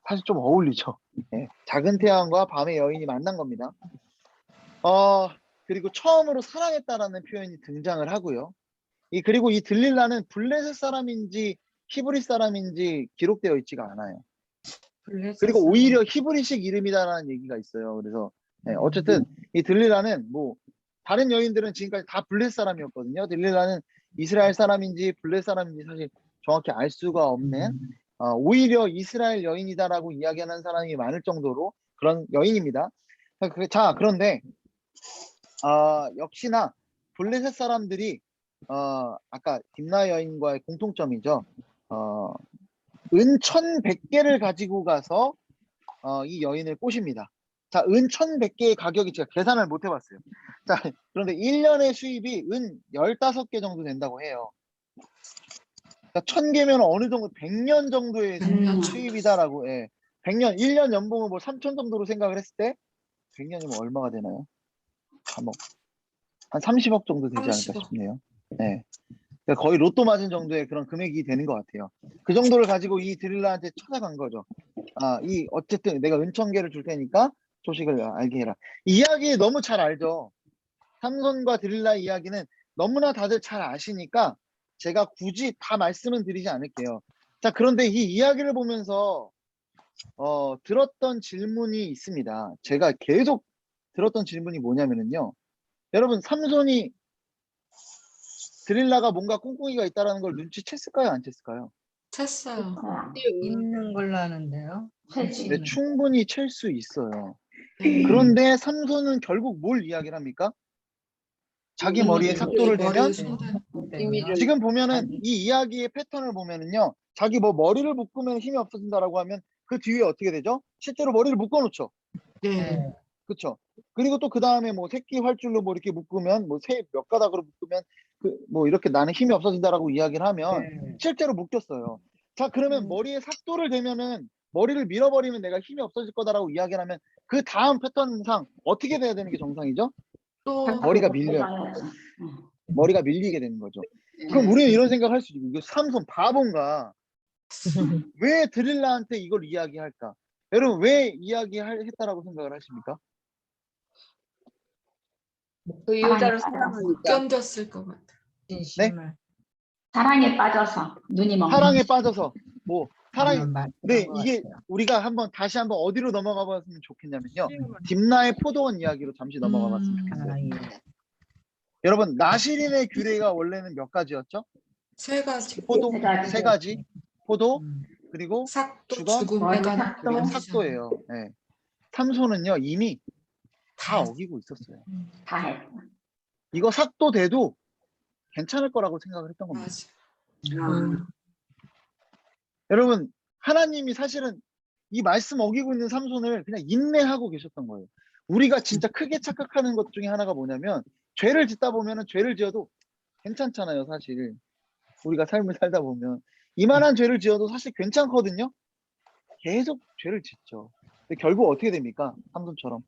사실 좀 어울리죠. 네, 작은 태양과 밤의 여인이 만난 겁니다. 그리고 처음으로 사랑했다라는 표현이 등장을 하고요. 그리고 이 들릴라는 블레셋 사람인지 히브리 사람인지 기록되어 있지가 않아요. 그리고 오히려 히브리식 이름이다라는 얘기가 있어요. 그래서 어쨌든 이 들릴라는 뭐 다른 여인들은 지금까지 다 블레셋 사람이었거든요. 들릴라는 이스라엘 사람인지 블레셋 사람인지 사실 정확히 알 수가 없는 오히려 이스라엘 여인이다라고 이야기하는 사람이 많을 정도로 그런 여인입니다. 자, 그런데 역시나 블레셋 사람들이 아까 딥나 여인과의 공통점이죠. 은 1,100개를 가지고 가서 이 여인을 꼬십니다. 자, 은 1,100개의 가격이 제가 계산을 못 해봤어요. 자, 그런데 1년의 수입이 은 15개 정도 된다고 해요. 그러니까 1,000개면 어느 정도 100년 정도의 수입이다라고. 100년, 1년 연봉을 뭐 3,000 정도로 생각을 했을 때 100년이면 얼마가 되나요? 한 30억 정도 되지 않을까 싶네요. 네. 그러니까 거의 로또 맞은 정도의 그런 금액이 되는 것 같아요. 그 정도를 가지고 이 드릴라한테 찾아간 거죠. 어쨌든 내가 은 1,000개를 줄 테니까 소식을 알게 해라. 이야기 너무 잘 알죠. 삼손과 드릴라의 이야기는 너무나 다들 잘 아시니까 제가 굳이 다 말씀은 드리지 않을게요. 자, 그런데 이 이야기를 보면서 들었던 질문이 있습니다. 제가 계속 들었던 질문이 뭐냐면요. 여러분, 삼손이 드릴라가 뭔가 꿍꿍이가 있다는 걸 눈치챘을까요? 안 챘을까요? 챘어요. 있는 걸로 아는데요. 네, 충분히 챌 수 있어요. 그런데 삼손은 결국 뭘 이야기를 합니까? 자기 머리에 삭도를 대면 지금 보면은 이 이야기의 패턴을 보면은요. 자기 뭐 머리를 묶으면 힘이 없어진다라고 하면 그 뒤에 어떻게 되죠? 실제로 머리를 묶어놓죠. 네. 그렇죠. 그리고 또 그 다음에 뭐 새끼 활줄로 뭐 이렇게 묶으면 뭐 새 몇 가닥으로 묶으면 뭐 이렇게 나는 힘이 없어진다라고 이야기를 하면 실제로 묶였어요. 자, 그러면 머리에 삭도를 대면은 머리를 밀어버리면 내가 힘이 없어질 거다라고 이야기를 하면 그 다음 패턴상 어떻게 돼야 되는 게 정상이죠? 또 머리가 밀려요. 머리가 밀리게 되는 거죠. 그럼 우리는 이런 생각을 할 수 있고, 이거 삼손 바본가? 왜 드릴라한테 이걸 이야기할까? 여러분 왜 이야기했다라고 생각을 하십니까? 그 여자를 사랑하니까. 견뎠을 것 같아. 진심을. 사랑에 빠져서 눈이 먹는 사랑에 빠져서 뭐 사랑이 그런 말 네, 그런 것 이게 같아요. 우리가 다시 한번 어디로 넘어가 봤으면 좋겠냐면요. 딥나의 포도원 이야기로 잠시 넘어가 봤으면 좋겠어요. 아, 예. 여러분, 나시린의 규례가 원래는 몇 가지였죠? 세 가지. 포도 세 가지. 세 가지. 포도 음. 그리고 삭도, 주건, 죽음에 관한 삭도. 그리고 규례. 삭도예요. 네. 삼손은요, 이미 다 다 어기고 있었어요. 다 해. 이거 삭도 돼도 괜찮을 거라고 생각을 했던 겁니다. 맞아. 여러분, 하나님이 사실은 이 말씀 어기고 있는 삼손을 그냥 인내하고 계셨던 거예요. 우리가 진짜 크게 착각하는 것 중에 하나가 뭐냐면, 죄를 짓다 보면은 죄를 지어도 괜찮잖아요, 사실. 우리가 삶을 살다 보면 이만한 죄를 지어도 사실 괜찮거든요. 계속 죄를 짓죠. 근데 결국 어떻게 됩니까? 삼손처럼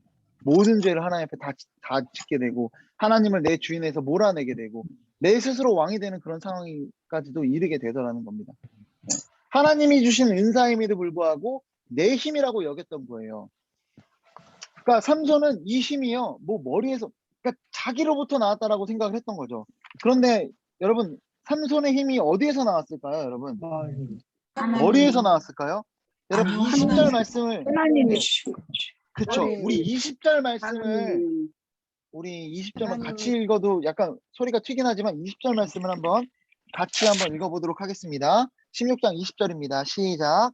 모든 죄를 하나님 앞에 다 짓게 되고, 하나님을 내 주인에서 몰아내게 되고, 내 스스로 왕이 되는 그런 상황까지도 이르게 되더라는 겁니다. 네. 하나님이 주신 은사임에도 불구하고 내 힘이라고 여겼던 거예요. 그러니까 삼손은 이 힘이요, 뭐 머리에서, 그러니까 자기로부터 나왔다라고 생각을 했던 거죠. 그런데 여러분, 삼손의 힘이 어디에서 나왔을까요, 여러분? 머리에서 나왔을까요? 여러분, 아니요, 20절 하나님. 말씀을, 하나님이 네, 주신 거지. 그쵸. 우리 20절 말씀을, 하나님, 우리 20절만 하나님이- 같이 읽어도 약간 소리가 튀긴 하지만 20절 말씀을 한번 같이 한번 읽어보도록 하겠습니다. 16장 20절입니다. 시작.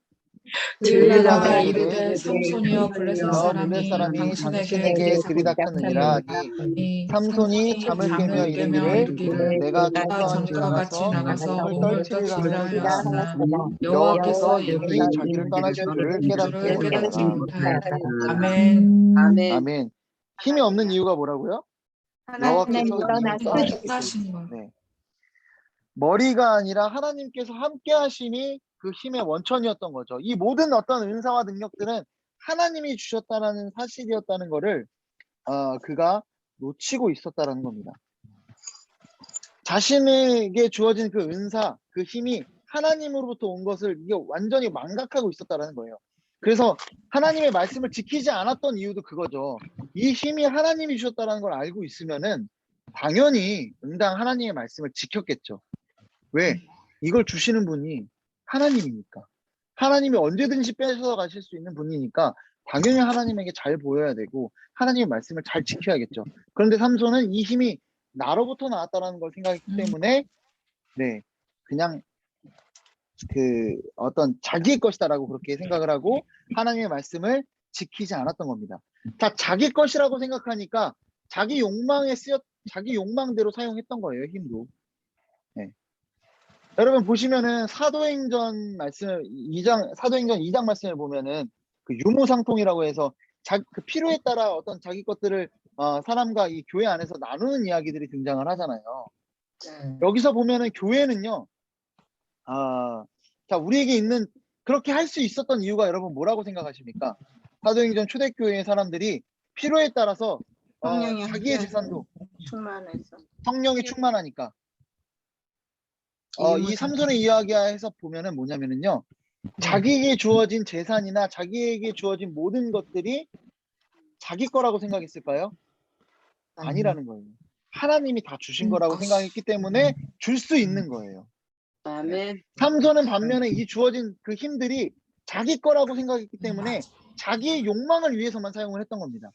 들라가 이르되 이르되 삼손이여 블레셋 블레셋 사람이 당신에게 당신에게 들이닥쳤느니라 들이닥쳤느니라 하니, 하니 삼손이 잠을 깨며 이르기를 내가 내가 전과 같이 나가서 우물 떨치리라 떨치리라 하였으나 하였으나 여호와께서 여호와께서 이미 자기를 떠나신 줄을 깨닫지 못하였더라. 아멘. 아멘. 아멘. 힘이 없는 이유가 뭐라고요? 하나님이 여호와께서 떠나서 떠나신 거. 네. 머리가 아니라 하나님께서 함께 하심이 그 힘의 원천이었던 거죠. 이 모든 어떤 은사와 능력들은 하나님이 주셨다는 사실이었다는 거를 그가 놓치고 있었다는 겁니다. 자신에게 주어진 그 은사, 그 힘이 하나님으로부터 온 것을 이게 완전히 망각하고 있었다는 거예요. 그래서 하나님의 말씀을 지키지 않았던 이유도 그거죠. 이 힘이 하나님이 주셨다는 걸 알고 있으면은 당연히 응당 하나님의 말씀을 지켰겠죠. 왜? 이걸 주시는 분이 하나님이니까. 하나님이 언제든지 뺏어 가실 수 있는 분이니까 당연히 하나님에게 잘 보여야 되고 하나님의 말씀을 잘 지켜야겠죠. 그런데 삼손은 이 힘이 나로부터 나왔다는 걸 생각했기 때문에 네, 그냥 그 어떤 자기의 것이다라고 그렇게 생각을 하고 하나님의 말씀을 지키지 않았던 겁니다. 자, 자기 것이라고 생각하니까 자기 욕망대로 사용했던 거예요, 힘도. 네. 여러분 보시면은 사도행전 2장 말씀을 보면은 그 유무상통이라고 해서 그 필요에 따라 어떤 자기 것들을 사람과 이 교회 안에서 나누는 이야기들이 등장을 하잖아요. 여기서 보면은 교회는요, 자, 우리에게 있는 그렇게 할 수 있었던 이유가 여러분 뭐라고 생각하십니까? 사도행전 초대교회의 사람들이 필요에 따라서 성령이 자기의 함께 재산도 충만해서 성령이 충만하니까 이 삼손의 이야기에서 보면은 뭐냐면은요, 자기에게 주어진 재산이나 자기에게 주어진 모든 것들이 자기 거라고 생각했을까요? 아니라는 거예요. 하나님이 다 주신 거라고 생각했기 때문에 줄 수 있는 거예요. 아멘. 삼손은 반면에 이 주어진 그 힘들이 자기 거라고 생각했기 때문에 자기의 욕망을 위해서만 사용을 했던 겁니다.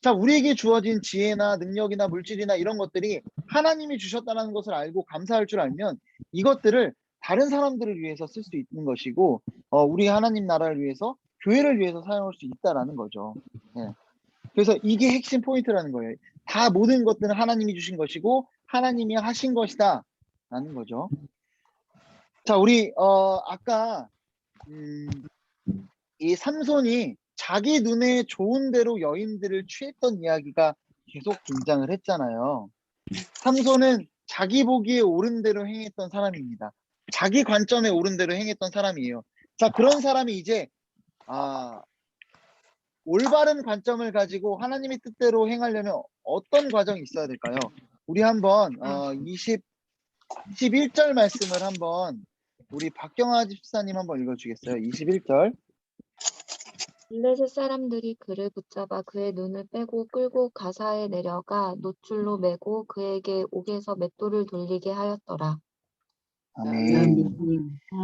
자, 우리에게 주어진 지혜나 능력이나 물질이나 이런 것들이 하나님이 주셨다는 것을 알고 감사할 줄 알면 이것들을 다른 사람들을 위해서 쓸 수 있는 것이고 우리 하나님 나라를 위해서, 교회를 위해서 사용할 수 있다라는 거죠. 네. 그래서 이게 핵심 포인트라는 거예요. 다 모든 것들은 하나님이 주신 것이고 하나님이 하신 것이다 라는 거죠. 자, 우리 아까 이 삼손이 자기 눈에 좋은 대로 여인들을 취했던 이야기가 계속 등장을 했잖아요. 삼손은 자기 보기에 옳은 대로 행했던 사람입니다. 자기 관점에 옳은 대로 행했던 사람이에요. 자, 그런 사람이 이제 올바른 관점을 가지고 하나님의 뜻대로 행하려면 어떤 과정이 있어야 될까요? 우리 한번 21절 말씀을 한번 우리 박경아 집사님 한번 읽어주겠어요? 21절. 블레셋 사람들이 그를 붙잡아 그의 눈을 빼고 끌고 가사에 내려가 노줄로 매고 그에게 옥에서 맷돌을 돌리게 하였더라. 아멘.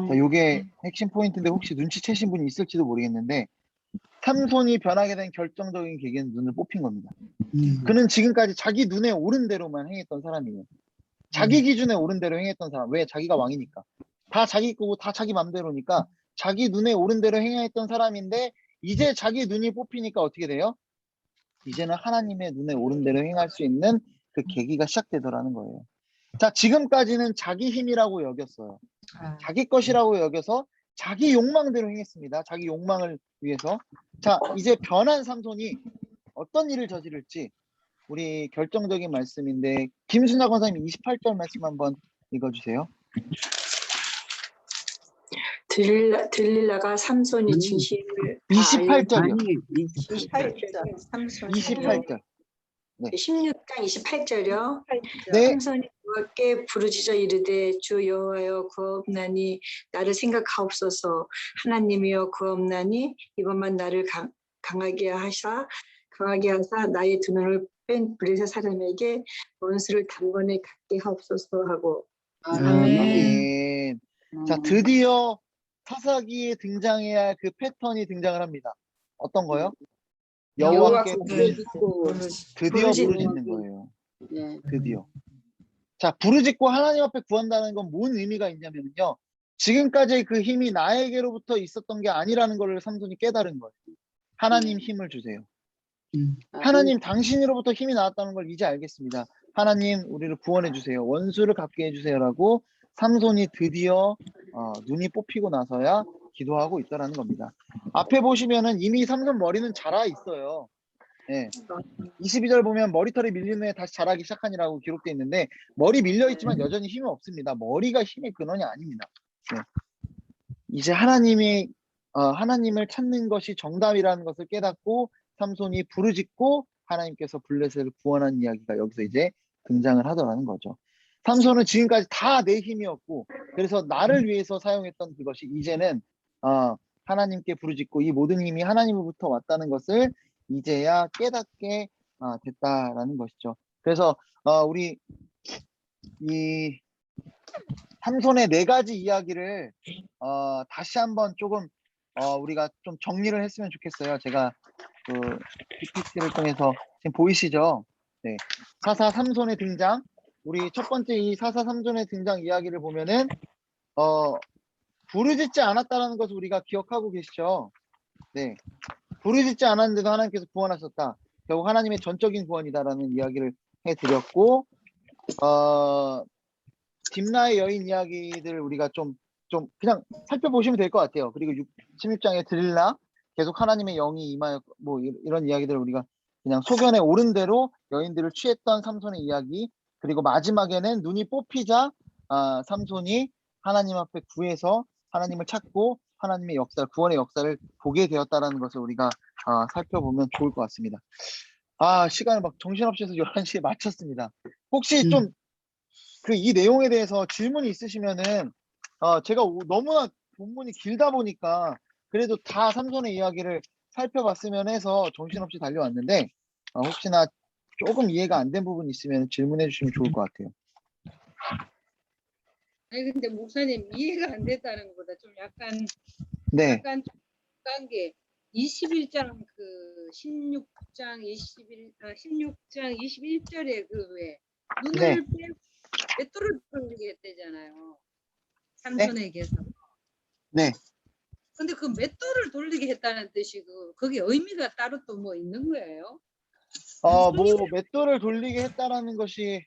자, 요게 핵심 포인트인데 혹시 눈치채신 분이 있을지도 모르겠는데 삼손이 변하게 된 결정적인 계기는 눈을 뽑힌 겁니다. 그는 지금까지 자기 눈에 오른 대로만 행했던 사람이에요. 자기 기준에 오른 대로 행했던 사람. 왜? 자기가 왕이니까. 다 자기 거고 다 자기 맘대로니까 자기 눈에 오른 대로 행했던 사람인데 이제 자기 눈이 뽑히니까 어떻게 돼요? 이제는 하나님의 눈에 오른 대로 행할 수 있는 그 계기가 시작되더라는 거예요. 자, 지금까지는 자기 힘이라고 여겼어요. 자기 것이라고 여겨서 자기 욕망대로 행했습니다. 자기 욕망을 위해서. 자, 이제 변한 삼손이 어떤 일을 저지를지 우리 결정적인 말씀인데 김순자 권사님 28절 말씀 한번 읽어주세요. 들릴라가 삼손이 진실을 28절이요. 28절. 삼손이 28절. 네. 16장 28절이요. 네. 삼손이 여호와께 부르짖어 이르되 주 여호와여 구하옵나니 나를 생각하옵소서. 하나님이여 구하옵나니 이번만 나를 강하게 하사 나의 두 눈을 뺀 블레셋 사람에게 원수를 단번에 갖게 하옵소서 하고. 아멘. 자, 드디어 사사기에 등장해야 할 그 패턴이 등장을 합니다. 어떤 거요? 여호와께 부르짖고 드디어 부르짖는 거예요. 네. 드디어. 자, 부르짖고 하나님 앞에 구한다는 건 뭔 의미가 있냐면요. 지금까지 그 힘이 나에게로부터 있었던 게 아니라는 걸 삼손이 깨달은 거예요. 하나님 힘을 주세요. 하나님 당신으로부터 힘이 나왔다는 걸 이제 알겠습니다. 하나님 우리를 구원해 주세요. 원수를 갚게 해주세요라고 삼손이 드디어 눈이 뽑히고 나서야 기도하고 있다라는 겁니다. 앞에 보시면은 이미 삼손 머리는 자라 있어요. 네. 22절 보면 머리털이 밀린 후에 다시 자라기 시작하니라고 기록되어 있는데 머리 밀려 있지만 여전히 힘이 없습니다. 머리가 힘의 근원이 아닙니다. 네. 이제 하나님을 찾는 것이 정답이라는 것을 깨닫고 삼손이 부르짖고 하나님께서 블레셋을 구원한 이야기가 여기서 이제 등장을 하더라는 거죠. 삼손은 지금까지 다 내 힘이었고 그래서 나를 위해서 사용했던 그것이 이제는 하나님께 부르짖고 이 모든 힘이 하나님으로부터 왔다는 것을 이제야 깨닫게 됐다라는 것이죠. 그래서 우리 이 삼손의 4가지 이야기를 다시 한번 조금 우리가 좀 정리를 했으면 좋겠어요. 제가 그 PPT를 통해서 지금 보이시죠? 네. 사사 삼손의 등장. 우리 첫 번째 이 사사 삼손의 등장 이야기를 보면은 부르짖지 않았다는 것을 우리가 기억하고 계시죠? 네. 부르짖지 않았는데도 하나님께서 구원하셨다. 결국 하나님의 전적인 구원이다라는 이야기를 해드렸고 딥나의 여인 이야기들을 우리가 좀 그냥 살펴보시면 될 것 같아요. 그리고 16장에 드릴라 계속 하나님의 영이 임하여 뭐 이런 이야기들을 우리가 그냥 소견에 오른 대로 여인들을 취했던 삼손의 이야기, 그리고 마지막에는 눈이 뽑히자 삼손이 하나님 앞에 구해서 하나님을 찾고 하나님의 역사, 구원의 역사를 보게 되었다라는 것을 우리가 살펴보면 좋을 것 같습니다. 시간을 막 정신없이 해서 11시에 마쳤습니다. 혹시 좀 이 내용에 대해서 질문이 있으시면은 제가 너무나 본문이 길다 보니까 그래도 다 삼손의 이야기를 살펴봤으면 해서 정신없이 달려왔는데 혹시나 조금 이해가 안 된 부분이 있으면 질문해 주시면 좋을 것 같아요. 아니 근데 목사님 이해가 안 됐다는 것보다 좀 약간 네. 약간 좀 게 21장 그 16장 21절에 그 왜 눈을 네. 빼고 맷돌을 돌리게 했대잖아요. 삼손에게서. 네. 근데 그 맷돌을 돌리게 했다는 뜻이 그게 의미가 따로 또 뭐 있는 거예요? 뭐 맷돌을 돌리게 했다라는 것이,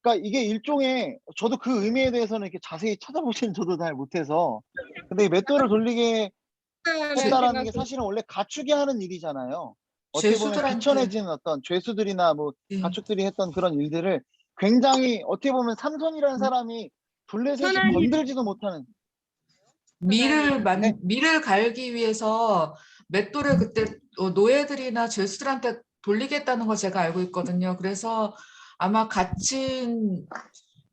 그러니까 이게 일종의, 저도 그 의미에 대해서는 이렇게 자세히 찾아보지는 저도 잘 못해서, 근데 이 맷돌을 돌리게 했다라는 게 사실은 원래 가축이 하는 일이잖아요. 어떻게 보면 죄수들한테. 비천해진 어떤 죄수들이나 뭐 가축들이 했던 그런 일들을 굉장히 어떻게 보면 삼손이라는 사람이 블레셋이 건들지도 못하는. 밀을 갈기 위해서 맷돌을 그때 노예들이나 죄수들한테 돌리겠다는 거 제가 알고 있거든요. 그래서 아마 갇힌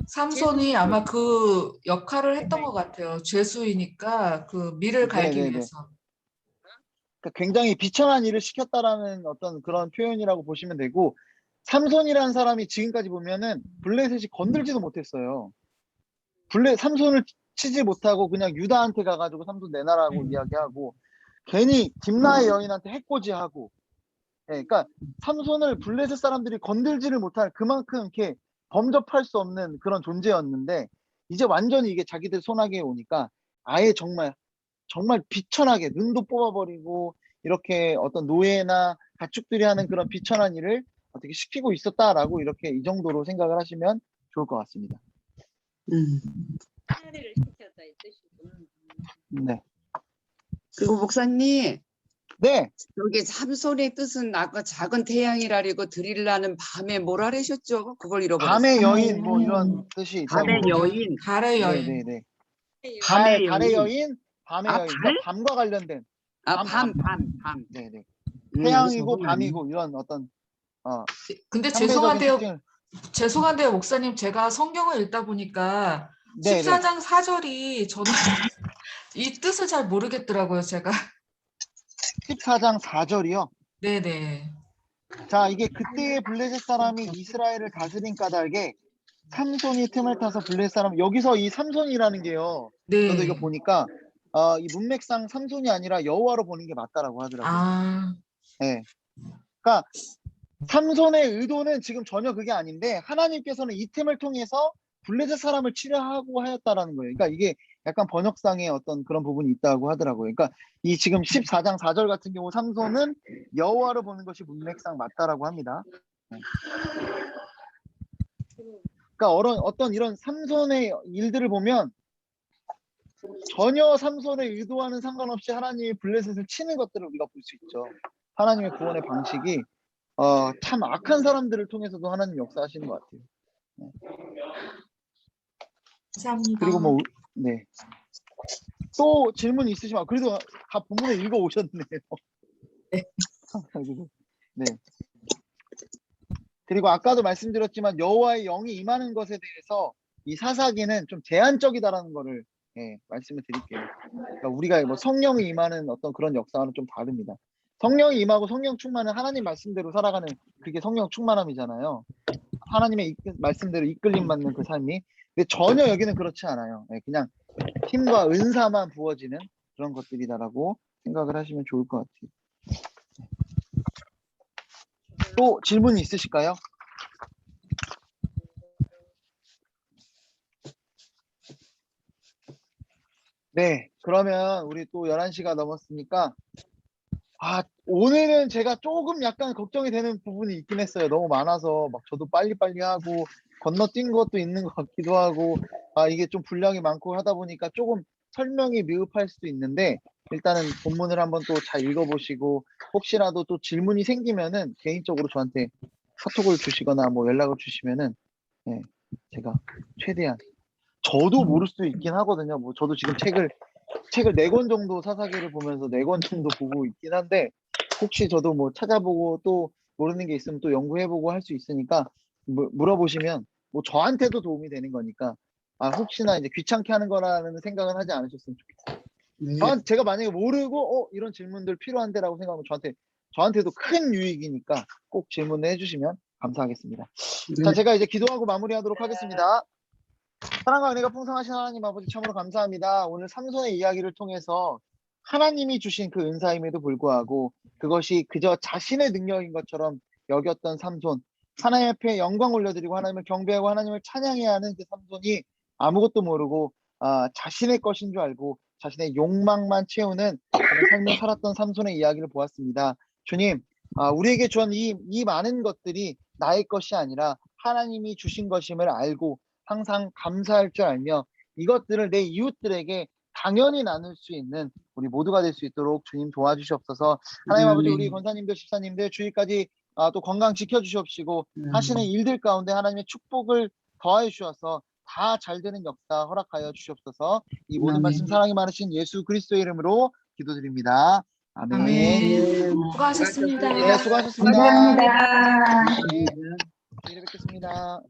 삼손이 아마 그 역할을 했던 것 같아요. 죄수이니까 그 밀을 갈기 네네네. 위해서. 그러니까 굉장히 비천한 일을 시켰다라는 어떤 그런 표현이라고 보시면 되고, 삼손이라는 사람이 지금까지 보면은 블레셋이 건들지도 못했어요. 삼손을 치지 못하고 그냥 유다한테 가가지고 삼손 내놔라고 이야기하고, 괜히 딥나의 여인한테 해코지하고, 예, 그러니까 삼손을 블레셋 사람들이 건들지를 못할 그만큼 이렇게 범접할 수 없는 그런 존재였는데, 이제 완전히 이게 자기들 손아귀에 오니까 아예 정말 비천하게 눈도 뽑아버리고 이렇게 어떤 노예나 가축들이 하는 그런 비천한 일을 어떻게 시키고 있었다라고 이렇게 이 정도로 생각을 하시면 좋을 것 같습니다. 차례를 시켰다 이 뜻이구나. 네. 그리고 목사님, 네. 여기 삼손의 뜻은 아까 작은 태양이라고 드리려는 밤에 뭐라 하셨죠? 그걸 잃어버렸어요. 밤의 여인 뭐 이런 뜻이 있다고. 밤의 여인. 달의 여인. 네네네. 밤의 달의 여인. 여인, 밤의 아, 여인. 달? 그러니까 밤과 관련된. 밤. 네네. 태양이고 저건 밤이고 이런 어떤 근데 상대적인 죄송한데요, 목사님. 제가 성경을 읽다 보니까 네네. 14장 4절이 저는 이 뜻을 잘 모르겠더라고요, 제가. 14장 4절이요. 네네. 자, 이게 그때의 블레셋 사람이 이스라엘을 다스린 까닭에 삼손이 틈을 타서 블레셋 사람, 여기서 이 삼손이라는 게요. 네. 저도 이거 보니까 이 문맥상 삼손이 아니라 여호와로 보는 게 맞다라고 하더라고요. 아, 네. 그러니까 삼손의 의도는 지금 전혀 그게 아닌데, 하나님께서는 이 틈을 통해서 블레셋 사람을 치료하고 하였다라는 거예요. 그러니까 이게 약간 번역상의 어떤 그런 부분이 있다고 하더라고요. 그러니까 이 지금 14장 4절 같은 경우 삼손은 여호와로 보는 것이 문맥상 맞다라고 합니다. 네. 그러니까 어떤 이런 삼손의 일들을 보면 전혀 삼손의 의도와는 상관없이 하나님이 블레셋을 치는 것들을 우리가 볼 수 있죠. 하나님의 구원의 방식이 참 악한 사람들을 통해서도 하나님 역사하시는 것 같아요. 네. 감사합니다. 그리고 뭐 네. 또 질문 있으시면, 그래도 다 본문에 읽어 오셨네요. 네. 네. 그리고 아까도 말씀드렸지만 여호와의 영이 임하는 것에 대해서 이 사사기는 좀 제한적이다라는 거를 말씀을 드릴게요. 그러니까 우리가 뭐 성령이 임하는 어떤 그런 역사와는 좀 다릅니다. 성령이 임하고 성령 충만은 하나님 말씀대로 살아가는, 그게 성령 충만함이잖아요. 하나님의 말씀대로 이끌림 받는 그 삶이. 근데 전혀 여기는 그렇지 않아요. 그냥 힘과 은사만 부어지는 그런 것들이다라고 생각을 하시면 좋을 것 같아요. 또 질문이 있으실까요? 네, 그러면 우리 또 11시가 넘었으니까 오늘은 제가 조금 약간 걱정이 되는 부분이 있긴 했어요. 너무 많아서 막 저도 빨리빨리 하고 건너뛴 것도 있는 것 같기도 하고, 이게 좀 분량이 많고 하다 보니까 조금 설명이 미흡할 수도 있는데, 일단은 본문을 한번 또 잘 읽어보시고 혹시라도 또 질문이 생기면은 개인적으로 저한테 카톡을 주시거나 뭐 연락을 주시면은 제가 최대한, 저도 모를 수도 있긴 하거든요. 뭐 저도 지금 책을 4권 정도 사사기를 보면서 4권 정도 보고 있긴 한데, 혹시 저도 뭐 찾아보고 또 모르는 게 있으면 또 연구해보고 할 수 있으니까 물어보시면 뭐 저한테도 도움이 되는 거니까 혹시나 이제 귀찮게 하는 거라는 생각은 하지 않으셨으면 좋겠어요. 네. 제가 만약에 모르고 이런 질문들 필요한데라고 생각하면 저한테도 큰 유익이니까 꼭 질문을 해주시면 감사하겠습니다. 자, 제가 이제 기도하고 마무리하도록 하겠습니다. 사랑과 은혜가 풍성하신 하나님 아버지, 참으로 감사합니다. 오늘 삼손의 이야기를 통해서 하나님이 주신 그 은사임에도 불구하고 그것이 그저 자신의 능력인 것처럼 여겼던 삼손, 하나님 앞에 영광 올려드리고 하나님을 경배하고 하나님을 찬양해야 하는 그 삼손이 아무것도 모르고 자신의 것인 줄 알고 자신의 욕망만 채우는 그런 삶을 살았던 삼손의 이야기를 보았습니다. 주님, 우리에게 주한 이 많은 것들이 나의 것이 아니라 하나님이 주신 것임을 알고 항상 감사할 줄 알며 이것들을 내 이웃들에게 당연히 나눌 수 있는 우리 모두가 될 수 있도록 주님 도와주시옵소서. 하나님 아버지, 우리 권사님들, 집사님들 주의까지 또 건강 지켜주시옵시고 하시는 일들 가운데 하나님의 축복을 더하여 주셔서 다 잘 되는 역사 허락하여 주시옵소서. 이 모든 말씀 사랑이 많으신 예수 그리스도의 이름으로 기도드립니다. 아멘. 아멘. 수고하셨습니다. 네, 수고하셨습니다. 감사합니다. 네, 내일 뵙겠습니다.